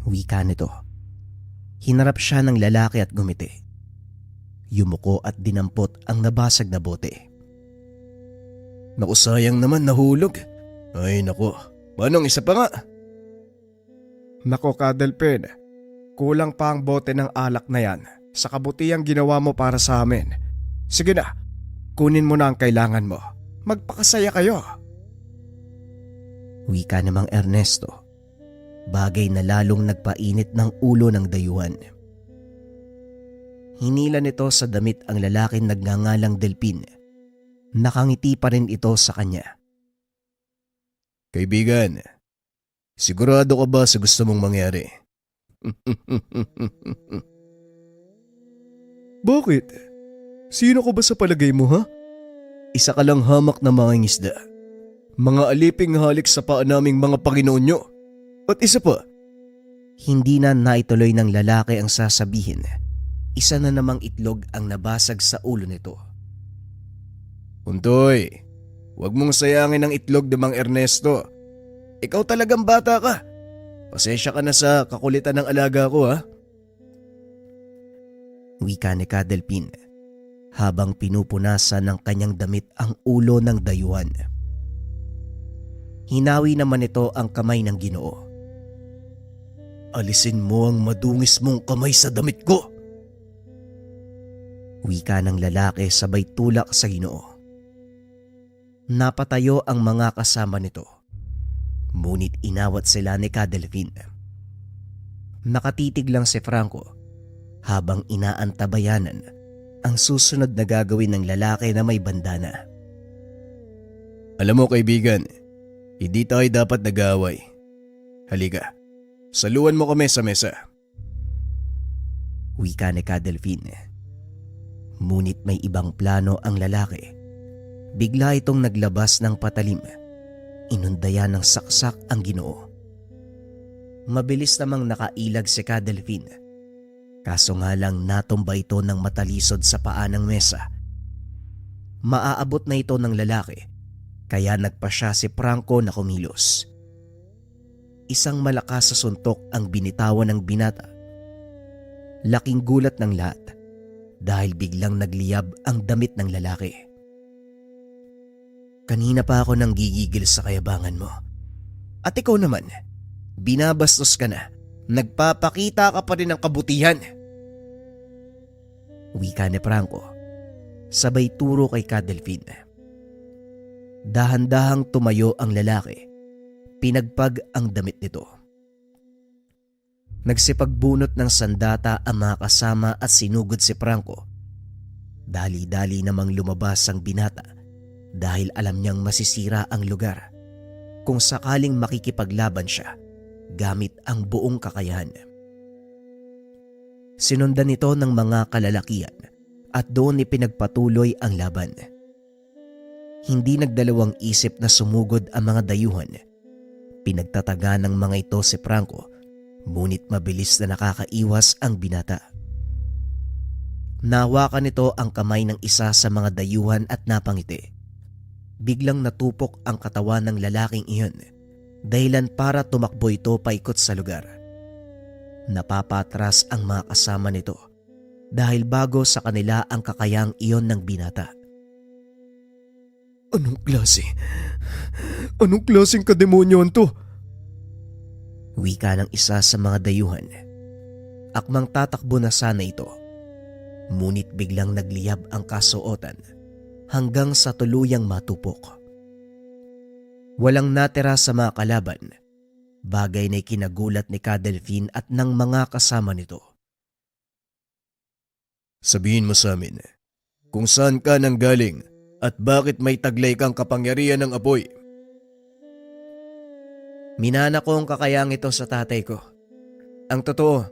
Wika nito. Hinarap siya ng lalaki at gumiti. Yumuko at dinampot ang nabasag na bote. Naku, sayang naman, nahulog. Ay naku, Manong, isa pa nga. Nako Kadelpin, kulang pa ang bote ng alak na yan sa kabutihang ginawa mo para sa amin. Sige na, kunin mo na ang kailangan mo. Magpakasaya kayo. Wika ni Mang Ernesto. Bagay na lalong nagpainit ng ulo ng dayuhan. Hinila nito sa damit ang lalaking nagngangalang Delpin. Nakangiti pa rin ito sa kanya. Kaibigan, sigurado ka ba sa gusto mong mangyari? Bakit? Sino ka ba sa palagay mo, ha? Isa ka lang hamak na mga ngisda. Mga aliping halik sa paa naming mga Panginoon nyo. At isa pa, Hindi na naituloy ng lalaki ang sasabihin. Isa na namang itlog ang nabasag sa ulo nito. Untoy, huwag mong sayangin ang itlog ni Mang Ernesto. Ikaw talagang bata ka. Pasensya ka na sa kakulitan ng alaga ko, ha? Wika ni Kadelpin habang pinupunasan ng kanyang damit ang ulo ng dayuhan. Hinawi naman ito ang kamay ng Ginoo. Alisin mo ang madungis mong kamay sa damit ko. Wika ng lalaki sabay tulak sa Ginoo. Napatayo ang mga kasama nito. Ngunit inawat sila ni Kadelpin. Nakatitig lang si Franco habang inaantabayanan ang susunod na gagawin ng lalaki na may bandana. Alam mo, kaibigan, hindi tayo dapat nag-aaway. Halika, saluhan mo kami sa mesa. Wika ni Kadelpin. Ngunit may ibang plano ang lalaki. Bigla itong naglabas ng patalim. Inundayan ng saksak ang Ginoo. Mabilis namang nakailag si Kadelpin. Kaso nga lang natumba ito ng matalisod sa paa ng mesa. Maaabot na ito ng lalaki, kaya nagpa siya si Franco na kumilos. Isang malakas sa suntok ang binitawan ng binata. Laking gulat ng lahat dahil biglang nagliyab ang damit ng lalaki. Kanina pa ako nang gigigil sa kayabangan mo. At ikaw naman, binabastos ka na. Nagpapakita ka pa rin ng kabutihan. Wika ni Franco sabay turo kay Cadelphine. Dahan-dahang tumayo ang lalaki, pinagpag ang damit nito. Nagsipagbunot ng sandata ang mga kasama at sinugod si Franco. Dali-dali namang lumabas ang binata dahil alam niyang masisira ang lugar kung sakaling makikipaglaban siya gamit ang buong kakayahan. Sinundan ito ng mga kalalakihan at doon ipinagpatuloy ang laban. Hindi nagdalawang isip na sumugod ang mga dayuhan. Pinagtataga ng mga ito si Franco, ngunit mabilis na nakakaiwas ang binata. Nahawakan nito ang kamay ng isa sa mga dayuhan at napangiti. Biglang natupok ang katawan ng lalaking iyon, dahilan para tumakbo ito paikot sa lugar. Napapatras ang mga kasama nito dahil bago sa kanila ang kakayang iyon ng binata. Anong klase? Anong klaseng kademonyoan to? Wika ng isa sa mga dayuhan. Akmang tatakbo na sana ito. Ngunit biglang nagliyab ang kasuotan hanggang sa tuluyang matupok. Walang natira sa mga kalaban, bagay na ikinagulat ni Cadelphine at ng mga kasama nito. Sabihin mo sa amin kung saan ka nanggaling at bakit may taglay kang kapangyarihan ng apoy. Minana ko ang kakayang ito sa tatay ko. Ang totoo,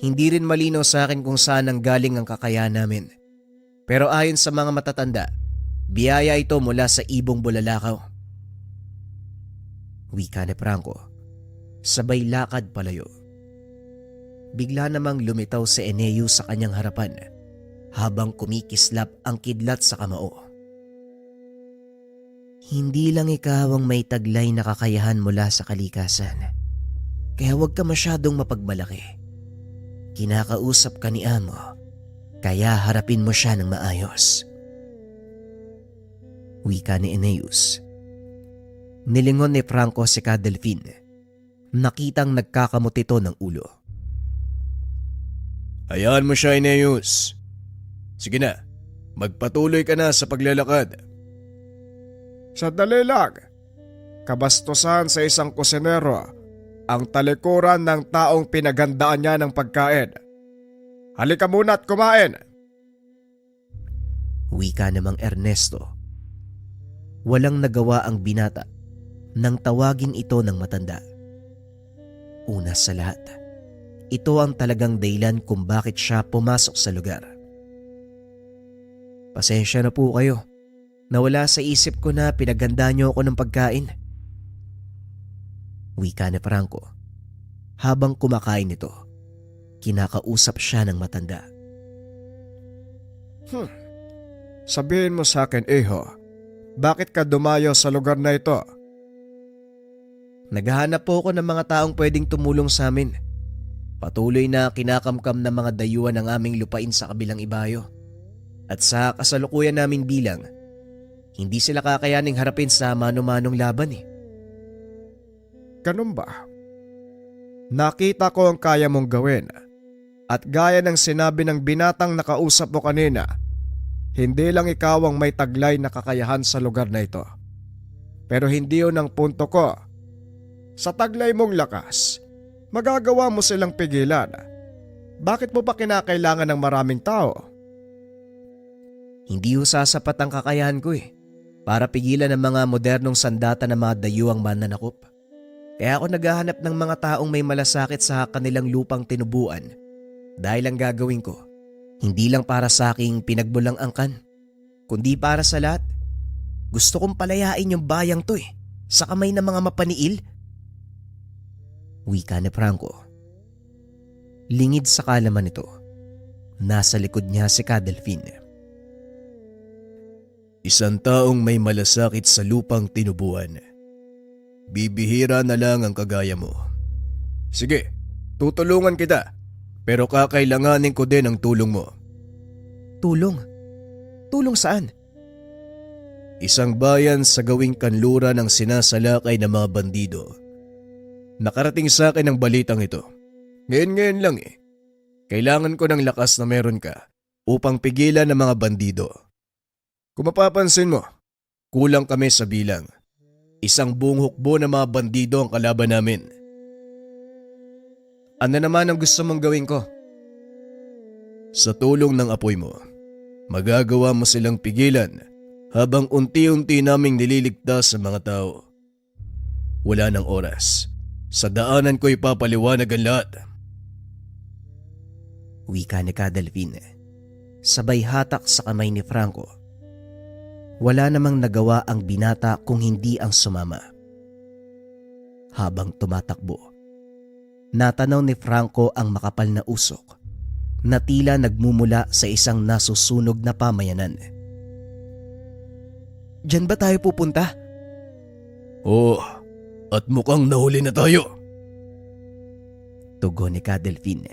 hindi rin malinaw sa akin kung saan nanggaling ang kakayahan namin. Pero ayon sa mga matatanda, biyaya ito mula sa ibong bulalakaw. Wika ni Franco, sabay lakad palayo. Bigla namang lumitaw si Eneo sa kanyang harapan habang kumikislap ang kidlat sa kamao. Hindi lang ikaw ang may taglay na kakayahan mula sa kalikasan. Kaya huwag ka masyadong mapagmalaki. Kinakausap ka ni Amo, kaya harapin mo siya ng maayos. Wika ni Eneus. Nilingon ni Franco si Cadelphine. Nakitang nagkakamot ito ng ulo. Hayaan mo siya, Aeneas. Sige na, magpatuloy ka na sa paglalakad. Sandali lang. Kabastusan sa isang kusinero ang talikuran ng taong pinaghandaan niya ng pagkain. Halika muna at kumain. Wika namang Ernesto. Walang nagawa ang binata nang tawagin ito ng matanda. Una sa lahat, ito ang talagang dahilan kung bakit siya pumasok sa lugar. Pasensya na po kayo. Nawala sa isip ko na pinaganda niyo ako ng pagkain. Wika ni Franco. Habang kumakain ito, kinakausap siya ng matanda. Sabihin mo sa akin, Iho, bakit ka dumayo sa lugar na ito? Naghahanap po ako ng mga taong pwedeng tumulong sa amin. Patuloy na kinakamkam ng mga dayuhan ang aming lupain sa kabilang ibayo. At sa kasalukuyan namin bilang, hindi sila kakayaning harapin sa mano-manong laban eh. Ganun ba? Nakita ko ang kaya mong gawin. At gaya ng sinabi ng binatang nakausap mo kanina, hindi lang ikaw ang may taglay na kakayahan sa lugar na ito. Pero hindi yun ang punto ko. Sa taglay mong lakas, magagawa mo silang pigilan. Bakit mo pa kinakailangan ng maraming tao? Hindi ho sasapat ang kakayahan ko eh, para pigilan ang mga modernong sandata ng mga dayuhang mananakop. Kaya ako naghahanap ng mga taong may malasakit sa kanilang lupang tinubuan dahil ang gagawin ko, hindi lang para sa aking pinagbulang angkan, kundi para sa lahat. Gusto kong palayain yung bayang to eh, sa kamay ng mga mapaniil. Wika ni Franco. Lingid sa kalaman nito, nasa likod niya si Cadelphine. Isang taong may malasakit sa lupang tinubuan. Bibihira na lang ang kagaya mo. Sige, tutulungan kita. Pero kakailanganin ko din ang tulong mo. Tulong? Tulong saan? Isang bayan sa gawing kanlura ng sinasalakay ng mga bandido. Nakarating sa akin ang balitang ito. Ngayon lang eh. Kailangan ko ng lakas na meron ka upang pigilan ng mga bandido Kung mapapansin mo, kulang kami sa bilang. Isang buong hukbo na mga bandido ang kalaban namin. Ano naman ang gusto mong gawin ko? Sa tulong ng apoy mo, magagawa mo silang pigilan habang unti-unti naming nililigtas sa mga tao. Wala ng oras. Sa daanan ko ipapaliwanag ang lahat. Wika ni Cadalvin, sabay hatak sa kamay ni Franco. Wala namang nagawa ang binata kung hindi ang sumama. Habang tumatakbo, natanaw ni Franco ang makapal na usok na tila nagmumula sa isang nasusunog na pamayanan. Diyan ba tayo pupunta? Oo, at mukhang nahuli na tayo. Tugon ni Cadalvin.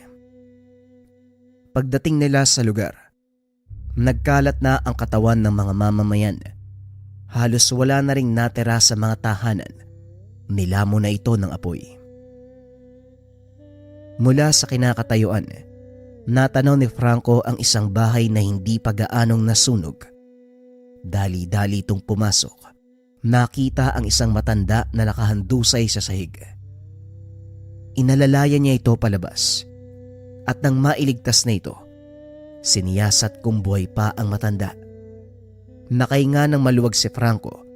Pagdating nila sa lugar, nagkalat na ang katawan ng mga mamamayan. Halos wala na ring natira sa mga tahanan. Nilamo na ito ng apoy. Mula sa kinakatayuan, natanaw ni Franco ang isang bahay na hindi pa gaanong nasunog. Dali-dali itong pumasok. Nakita ang isang matanda na nakahandusay sa sahig. Inalalayan niya ito palabas. At nang mailigtas na ito, siniyasat kung buhay pa ang matanda. Nakahinga ng maluwag si Franco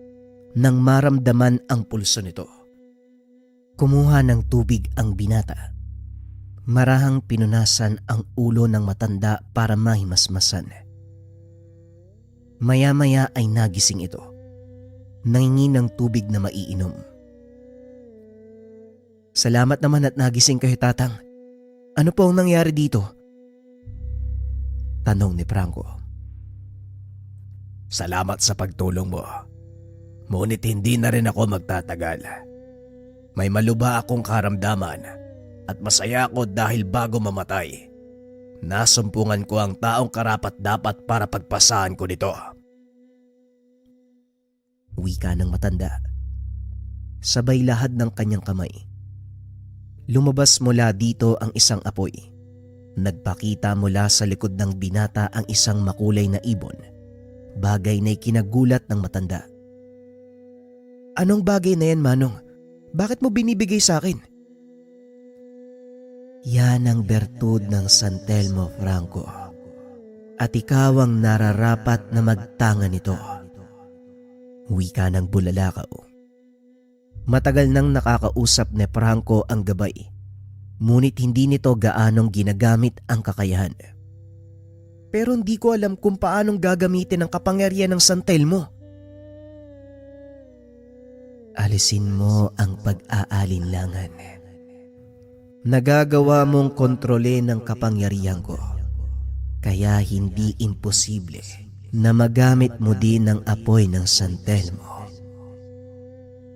nang maramdaman ang pulso nito. Kumuha ng tubig ang binata. Marahang pinunasan ang ulo ng matanda para mahimasmasan. Maya-maya ay nagising ito. Nangingi ng tubig na maiinom. Salamat naman at nagising kayo, Tatang. Ano po ang nangyari dito? Tanong ni Franco. Salamat sa pagtulong mo. Ngunit hindi na rin ako magtatagal. May malubha akong karamdaman at masaya ako dahil bago mamatay, nasumpungan ko ang taong karapat-dapat para pagpasahan ko nito. Wika ng matanda. Sabay lahad ng kanyang kamay. Lumabas mula dito ang isang apoy. Nagpakita mula sa likod ng binata ang isang makulay na ibon. Bagay na ikinagulat ng matanda. Anong bagay na yan, Manong? Bakit mo binibigay sa akin? Yan ang bertud ng San Telmo, Franco. At ikaw ang nararapat na magtanga nito. Wika ng bulalakaw. Matagal nang nakakausap ni Franco ang gabay, ngunit hindi nito gaanong ginagamit ang kakayahan. Pero hindi ko alam kung paanong gagamitin ang kapangyarihan ng San Telmo. Alisin mo ang pag-aalinlangan. Nagagawa mong kontrolin ang kapangyarihan ko, kaya hindi imposible na magamit mo din ang apoy ng San Telmo.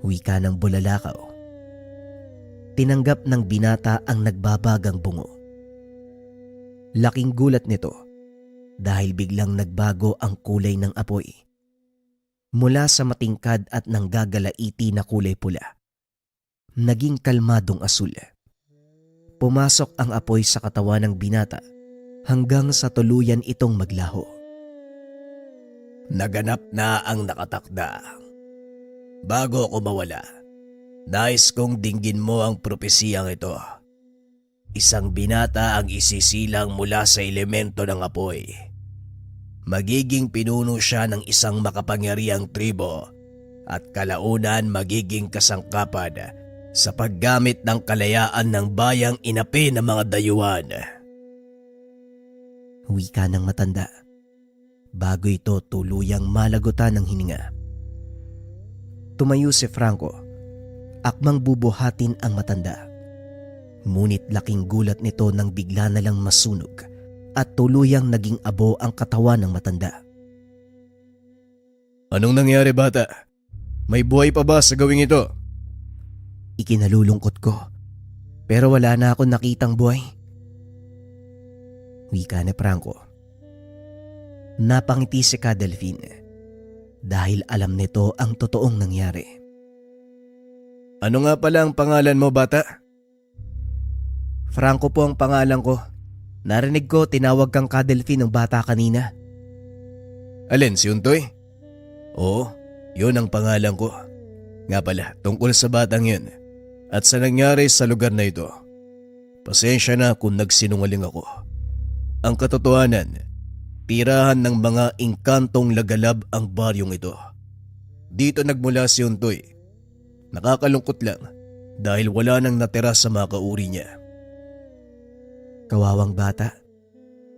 Wika ng bulalakaw. Tinanggap ng binata ang nagbabagang bungo. Laking gulat nito dahil biglang nagbago ang kulay ng apoy. Mula sa matingkad at nanggagalaiti na kulay pula, naging kalmadong asul. Pumasok ang apoy sa katawan ng binata hanggang sa tuluyan itong maglaho. Naganap na ang nakatakda. Bago ako mawala, nais kong dinggin mo ang propesiyang ito. Isang binata ang isisilang mula sa elemento ng apoy. Magiging pinuno siya ng isang makapangyarihang tribo at kalaunan magiging kasangkapan sa paggamit ng kalayaan ng bayang inapi ng mga dayuhan. Wika ng matanda. Bago ito tuluyang malagutan ng hininga. Tumayo si Franco. Akmang bubuhatin ang matanda. Ngunit laking gulat nito nang bigla na lang masunog at tuluyang naging abo ang katawan ng matanda. Anong nangyari, bata? May buhay pa ba sa gawing ito? Ikinalulungkot ko, pero wala na akong nakitang buhay. Wika ni Franco. Napangiti si Cadalvin dahil alam nito ang totoong nangyari. Ano nga pala ang pangalan mo, bata? Franco po ang pangalan ko. Narinig ko tinawag kang Cadalvin ng bata kanina. Alin, si Untoy? Oo, yun ang pangalan ko. Nga pala, tungkol sa batang yun at sa nangyari sa lugar na ito. Pasensya na kung nagsinungaling ako. Ang katotohanan, tirahan ng mga engkantong lagalab ang baryong ito. Dito nagmula si Untoy. Nakakalungkot lang dahil wala nang natira sa mga kauri niya. Kawawang bata.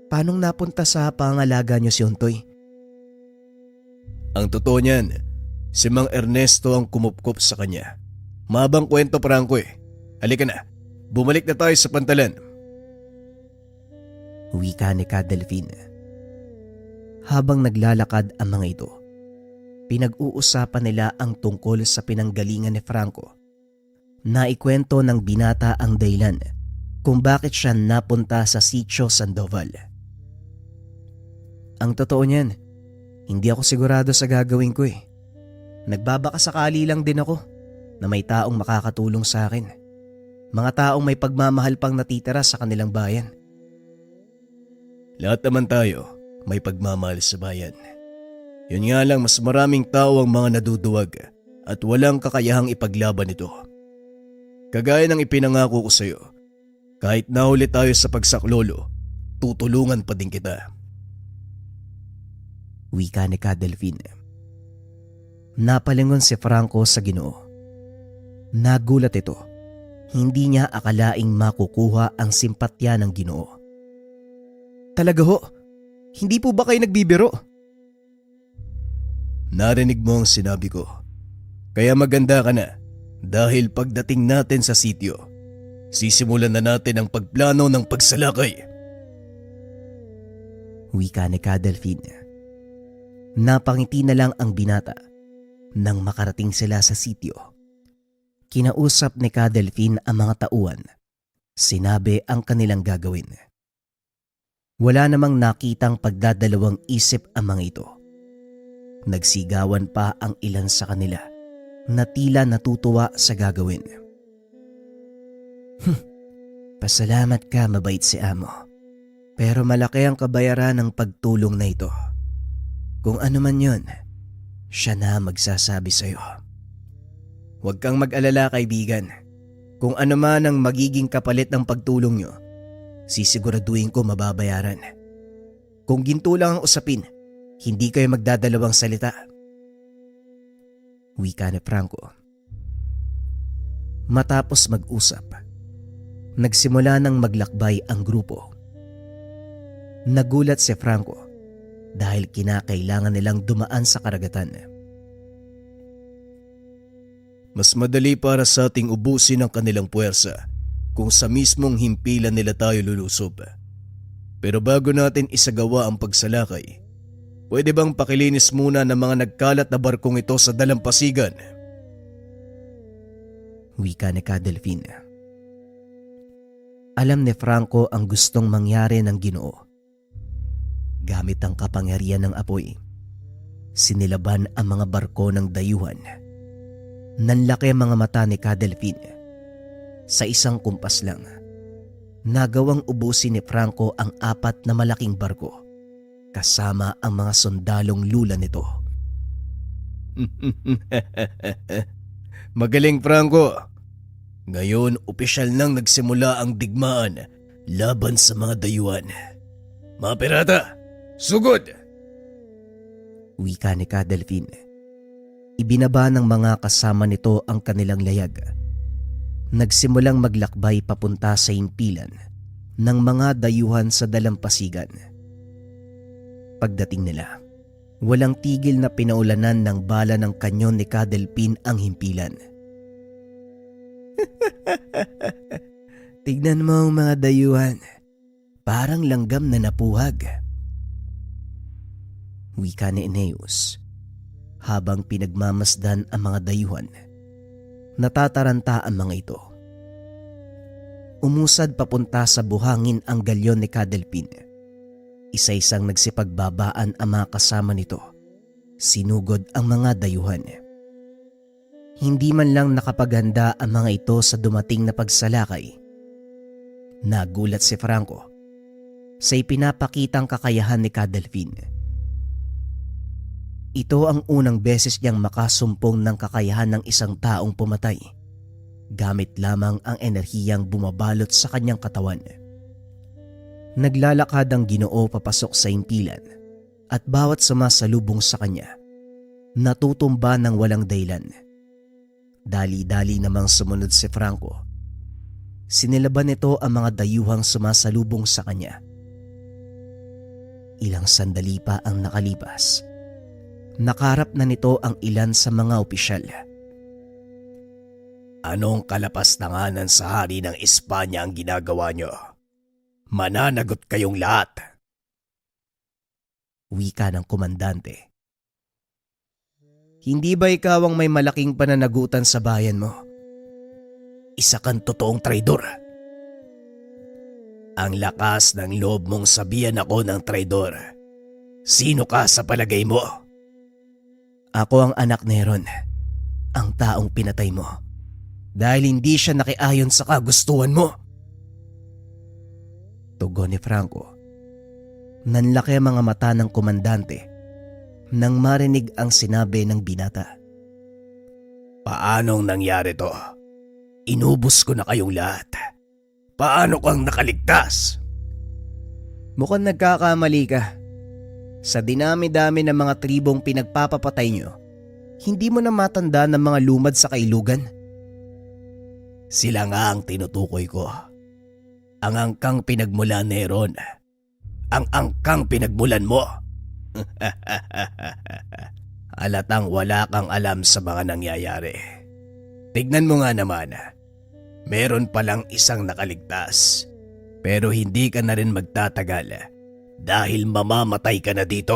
Paanong napunta sa pangalaga niyo si Untoy? Ang totoo niyan, si Mang Ernesto ang kumupkop sa kanya. Mabang kwento, Franco eh. Halika na, bumalik na tayo sa pantalan. Wika ni Delphine. Habang naglalakad ang mga ito, pinag-uusapan nila ang tungkol sa pinanggalingan ni Franco. Naikwento ng binata ang dahilan kung bakit siya napunta sa Sitio Sandoval. Ang totoo niyan, hindi ako sigurado sa gagawin ko eh. Nagbabakasakali lang din ako na may taong makakatulong sa akin. Mga taong may pagmamahal pang natitira sa kanilang bayan. Lahat naman tayo may pagmamahal sa bayan. Yun nga lang, mas maraming tao ang mga naduduwag at walang kakayahang ipaglaban ito. Kagaya ng ipinangako ko sa iyo, kahit nahuli tayo sa pagsaklolo, tutulungan pa din kita. Wika ni Delphine. Napalingon si Franco sa Ginoo. Nagulat ito. Hindi niya akalaing makukuha ang simpatya ng Ginoo. Talaga ho? Hindi po ba kayo nagbibiro? Narinig mo ang sinabi ko. Kaya maganda ka na dahil pagdating natin sa sitio, sisimulan na natin ang pagplano ng pagsalakay. Wika ni Delphine. Napangiti na lang ang binata nang makarating sila sa sitio. Kinausap ni Delphine ang mga tauhan. Sinabi ang kanilang gagawin. Wala namang nakitang pagdadalawang isip ang mga ito. Nagsigawan pa ang ilan sa kanila na tila natutuwa sa gagawin. Pasalamat ka, mabait si Amo. Pero malaki ang kabayaran ng pagtulong na ito. Kung ano man yun, siya na magsasabi sa'yo. Huwag kang mag-alala, kaibigan. Kung ano man ang magiging kapalit ng pagtulong nyo, sisiguraduhin ko mababayaran. Kung ginto lang ang usapin, hindi kayo magdadalawang salita. Wika ni Franco. Matapos mag-usap, nagsimula ng maglakbay ang grupo. Nagulat si Franco dahil kinakailangan nilang dumaan sa karagatan. Mas madali para sa ating ubusin ang kanilang puwersa kung sa mismong himpilan nila tayo lulusob. Pero bago natin isagawa ang pagsalakay, pwede bang pakilinis muna ng mga nagkalat na barkong ito sa dalampasigan? Wika ni Delphine. Alam ni Franco ang gustong mangyari ng Ginoo. Gamit ang kapangyarihan ng apoy, sinilaban ang mga barko ng dayuhan. Nanlaki ang mga mata ni Delphine. Sa isang kumpas lang, nagawang ubusin ni Franco ang 4 na malaking barko kasama ang mga sundalong lula nito. Magaling, Franco. Ngayon, opisyal nang nagsimula ang digmaan laban sa mga dayuhan. Mga pirata, sugod! Wika ni Delphine. Ibinaba ng mga kasama nito ang kanilang layag. Nagsimulang maglakbay papunta sa himpilan ng mga dayuhan sa dalampasigan. Pagdating nila, walang tigil na pinaulanan ng bala ng kanyon ni Delphine ang himpilan. Tignan mo ang mga dayuhan, parang langgam na napuhag. Wika ni Eneus. Habang pinagmamasdan ang mga dayuhan, natataranta ang mga ito. Umusad papunta sa buhangin ang galyon ni Delphine. Isa-isang nagsipagbabaan ang mga kasama nito. Sinugod ang mga dayuhan. Hindi man lang nakapaghanda ang mga ito sa dumating na pagsalakay. Nagulat si Franco sa ipinapakitang kakayahan ni Delphine. Ito ang unang beses niyang makasumpong ng kakayahan ng isang taong pumatay, gamit lamang ang enerhiyang bumabalot sa kanyang katawan. Naglalakad ang Ginoo papasok sa impilan at bawat sumasalubong sa kanya, natutumba ng walang dahilan. Dali-dali namang sumunod si Franco. Sinilaban nito ang mga dayuhang sumasalubong sa kanya. Ilang sandali pa ang nakalipas. Nakarap na nito ang ilan sa mga opisyal. Anong kalapastanganan sa hari ng Espanya ang ginagawa nyo? Mananagot kayong lahat. Wika ng komandante. Hindi ba ikaw ang may malaking pananagutan sa bayan mo? Isa kang totoong traidor. Ang lakas ng loob mong sabihan ako ng traidor. Sino ka sa palagay mo? Ako ang anak ni Heron, ang taong pinatay mo, dahil hindi siya nakiayon sa kagustuhan mo. Tugon ni Franco. Nanlaki ang mga mata ng komandante nang marinig ang sinabi ng binata. Paanong nangyari to? Inubos ko na kayong lahat. Paano kang nakaligtas? Mukhang nagkakamali ka. Sa dinami-dami ng mga tribong pinagpapapatay nyo, hindi mo na matanda ng mga lumad sa kailugan? Sila nga ang tinutukoy ko. Ang angkang pinagmulan ni Heron. Ang angkang pinagmulan mo. Halatang wala kang alam sa mga nangyayari. Tignan mo nga naman. Meron palang isang nakaligtas. Pero hindi ka na rin magtatagal dahil mamamatay ka na dito.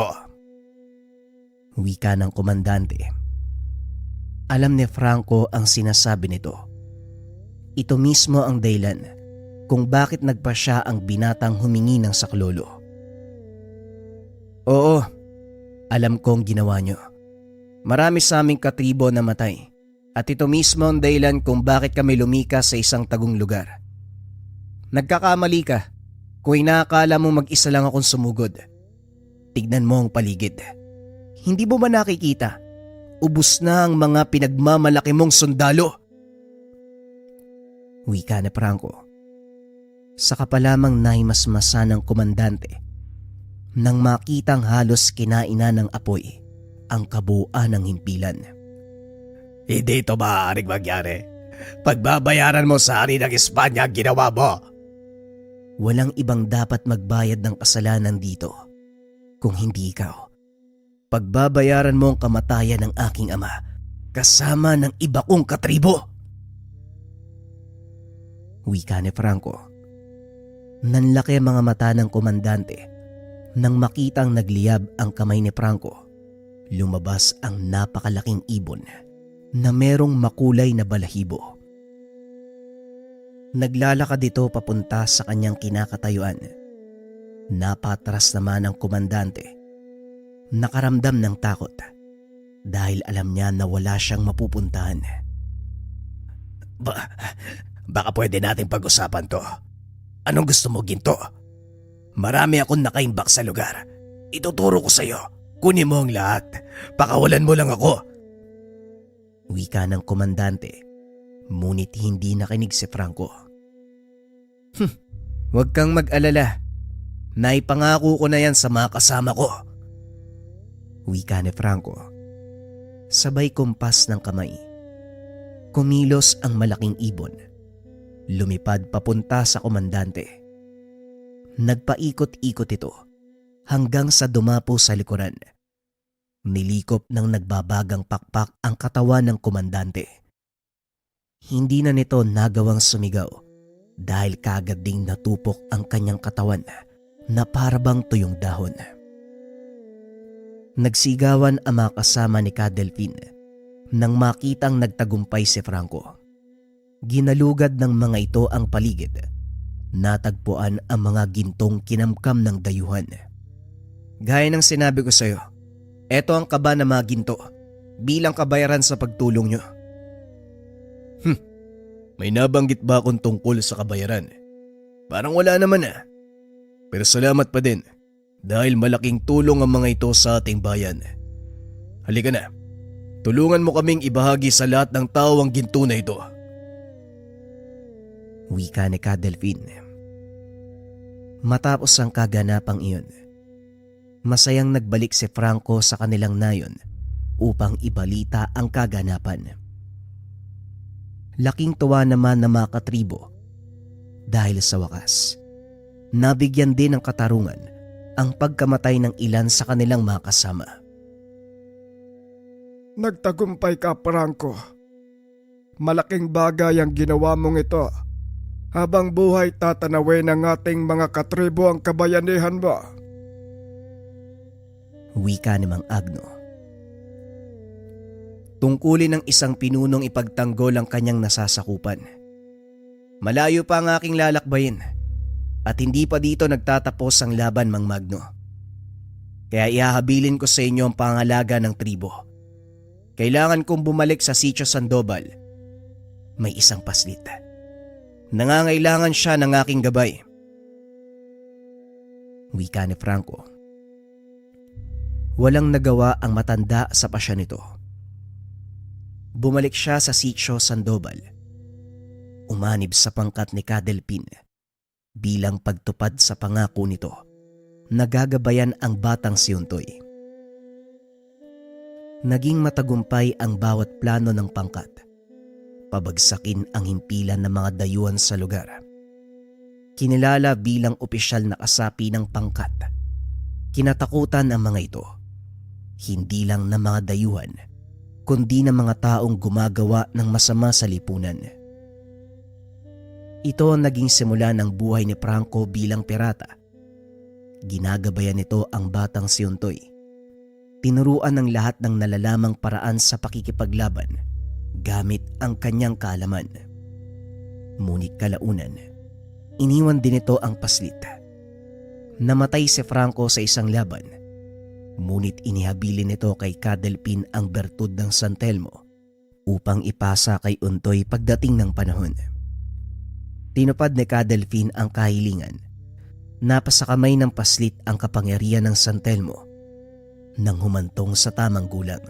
Wika ng komandante. Alam ni Franco ang sinasabi nito. Ito mismo ang dahilan kung bakit nagpa siya ang binatang humingi ng saklolo. Oo, alam kong ginawa nyo. Marami sa aming katribo na matay at ito mismo ang dahilan kung bakit kami lumikas sa isang tagong lugar. Nagkakamali ka kung inaakala mo mag-isa lang akong sumugod. Tignan mo ang paligid. Hindi mo ba nakikita? Ubus na ang mga pinagmamalaki mong sundalo. Wika ni Franco. Saka pa lamang naimasmasa ng komandante nang makitang halos kinaina ng apoy ang kabuuan ng himpilan. Hindi ito maaaring mangyari. Pagbabayaran mo sa hari ng Espanya ang ginawa mo. Walang ibang dapat magbayad ng kasalanan dito kung hindi ikaw. Pagbabayaran mo ang kamatayan ng aking ama kasama ng iba kong katribo. Wika ni Franco. Nanlaki ang mga mata ng komandante nang makitang nagliyab ang kamay ni Franco. Lumabas ang napakalaking ibon na merong makulay na balahibo. Naglalakad ito papunta sa kanyang kinakatayuan. Napatras naman ang komandante. Nakaramdam ng takot dahil alam niya na wala siyang mapupuntahan. Baka pwede nating pag-usapan to. Anong gusto mo, ginto? Marami akong nakaimbak sa lugar. Ituturo ko sa'yo. Kunin mo ang lahat. Pakawalan mo lang ako. Wika ng komandante. Ngunit hindi nakinig si Franco. Huwag kang mag-alala. Naipangako ko na yan sa mga kasama ko. Wika ni Franco. Sabay kumpas ng kamay. Kumilos ang malaking ibon. Lumipad papunta sa komandante. Nagpaikot-ikot ito hanggang sa dumapo sa likuran. Nilikop ng nagbabagang pakpak ang katawan ng komandante. Hindi na nito nagawang sumigaw dahil kaagad ding natupok ang kanyang katawan na parabang tuyong dahon. Nagsigawan ang mga kasama ni Cadelfin nang makitang nagtagumpay si Franco. Ginalugad ng mga ito ang paligid. Natagpuan ang mga gintong kinamkam ng dayuhan. Gaya ng sinabi ko sa iyo, eto ang kaba ng mga ginto bilang kabayaran sa pagtulong nyo. May nabanggit ba akong tungkol sa kabayaran? Parang wala naman ah. Pero salamat pa din dahil malaking tulong ang mga ito sa ating bayan. Halika na. Tulungan mo kaming ibahagi sa lahat ng tao ang ginto na ito. Wika ni Ka Delphine. Matapos ang kaganapang iyon, masayang nagbalik si Franco sa kanilang nayon upang ibalita ang kaganapan. Laking tuwa naman ng mga katribo dahil sa wakas, nabigyan din ng katarungan ang pagkamatay ng ilan sa kanilang mga kasama. Nagtagumpay ka, Franco. Malaking bagay ang ginawa mong ito. Habang buhay tatanawin ng ating mga katribo ang kabayanihan mo. Wika ni Mang Agno. Tungkulin ng isang pinunong ipagtanggol ang kanyang nasasakupan. Malayo pa ang aking lalakbayin at hindi pa dito nagtatapos ang laban, Mang Magno. Kaya ihahabilin ko sa inyo ang pangalaga ng tribo. Kailangan kong bumalik sa Sitio Sandoval. May isang paslit. Nangangailangan siya ng aking gabay. Wika ni Franco. Walang nagawa ang matanda sa pasya nito. Bumalik siya sa Sitio Sandoval. Umanib sa pangkat ni Ka Delphine bilang pagtupad sa pangako nito na gagabayan ang batang si Untoy. Naging matagumpay ang bawat plano ng pangkat. Pabagsakin ang himpilan ng mga dayuhan sa lugar. Kinilala bilang opisyal na kasapi ng pangkat. Kinatakutan ang mga ito. Hindi lang ng mga dayuhan, kundi ng mga taong gumagawa ng masama sa lipunan. Ito ang naging simula ng buhay ni Franco bilang pirata. Ginagabayan nito ang batang si Untoy. Tinuruan ng lahat ng nalalamang paraan sa pakikipaglaban gamit ang kanyang kaalaman. Ngunit kalaunan, iniwan din ito ang paslit. Namatay si Franco sa isang laban, ngunit inihabilin nito kay Ka Delphine ang bertud ng San Telmo upang ipasa kay Untoy pagdating ng panahon. Tinupad ni Ka Delphine ang kahilingan. Napasakamay ng paslit ang kapangyarihan ng San Telmo nang humantong sa tamang gulang.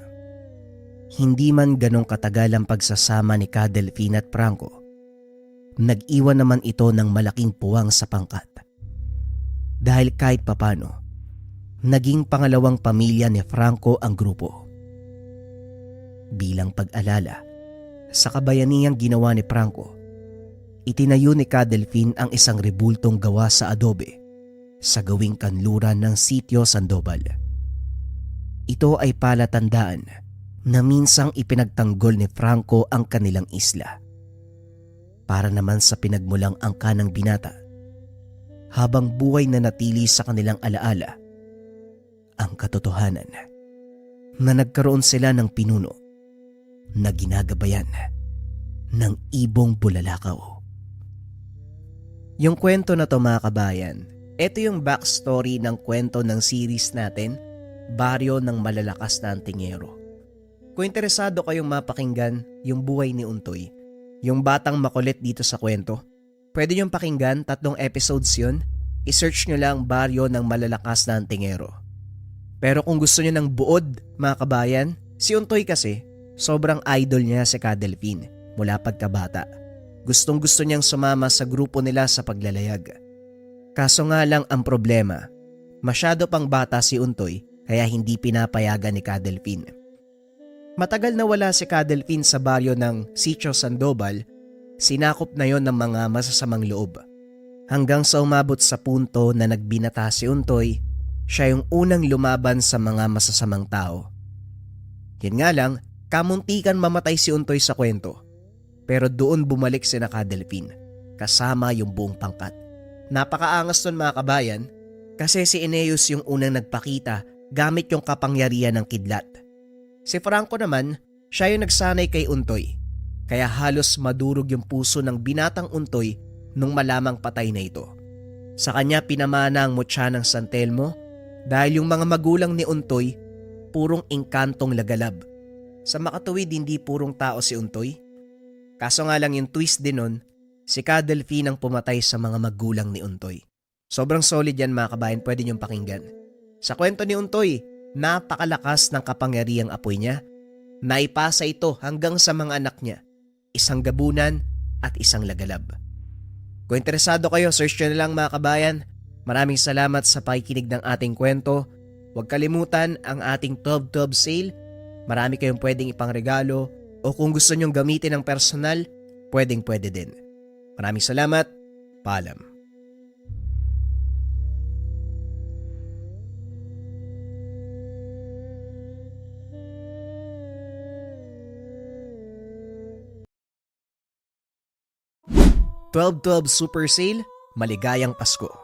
Hindi man ganong katagal ang pagsasama ni Ka Delphine at Franco, nag-iwan naman ito ng malaking puwang sa pangkat. Dahil kahit papano, naging pangalawang pamilya ni Franco ang grupo. Bilang pag-alala sa kabayanihang ginawa ni Franco, itinayo ni Ka Delphine ang isang rebultong gawa sa adobe sa gawing kanluran ng Sitio Sandoval. Ito ay palatandaan na minsang ipinagtanggol ni Franco ang kanilang isla. Para naman sa pinagmulang angka ng binata, habang buhay na natili sa kanilang alaala ang katotohanan na nagkaroon sila ng pinuno na ginagabayan ng ibong bulalakaw. Yung kwento na to, mga kabayan, ito yung backstory ng kwento ng series natin, Baryo ng Malalakas na Antingero. Kung interesado kayong mapakinggan yung buhay ni Untoy, yung batang makulit dito sa kwento, pwede niyong pakinggan, 3 episodes yun. I-search nyo lang Baryo ng Malalakas na Antingero. Pero kung gusto nyo ng buod, mga kabayan, si Untoy kasi, sobrang idol niya si Ka Delphine mula pagkabata. Gustong gusto niyang sumama sa grupo nila sa paglalayag. Kaso nga lang ang problema, masyado pang bata si Untoy kaya hindi pinapayagan ni Ka Delphine. Matagal na wala si Ka Delphine sa baryo ng Sitio Sandoval, sinakop na yon ng mga masasamang loob. Hanggang sa umabot sa punto na nagbinata si Untoy, siya yung unang lumaban sa mga masasamang tao. Yan nga lang, kamuntikan mamatay si Untoy sa kwento. Pero doon bumalik si Ka Delphine, kasama yung buong pangkat. Napakaangas nun, mga kabayan, kasi si Eneus yung unang nagpakita gamit yung kapangyarihan ng kidlat. Si Franco naman, siya yung nagsanay kay Untoy, kaya halos madurog yung puso ng binatang Untoy nung malamang patay na ito. Sa kanya pinamana ang mutya ng San Telmo dahil yung mga magulang ni Untoy purong engkantong lagalab. Sa makatuwid, hindi purong tao si Untoy. Kaso nga lang yung twist din nun, si Ka Delphine ang pumatay sa mga magulang ni Untoy. Sobrang solid yan, mga kabayan, pwede niyong pakinggan. Sa kwento ni Untoy, napakalakas ng kapangyarihang apoy niya. Naipasa ito hanggang sa mga anak niya, isang gabunan at isang lagalab. Kung interesado kayo, search nyo na lang mga kabayan. Maraming salamat sa pakikinig ng ating kwento. Huwag kalimutan ang ating 12-12 sale. Marami kayong pwedeng ipangregalo o kung gusto nyong gamitin ng personal, pwedeng-pwede din. Maraming salamat. Paalam. "12-12 Super Sale, Maligayang Pasko."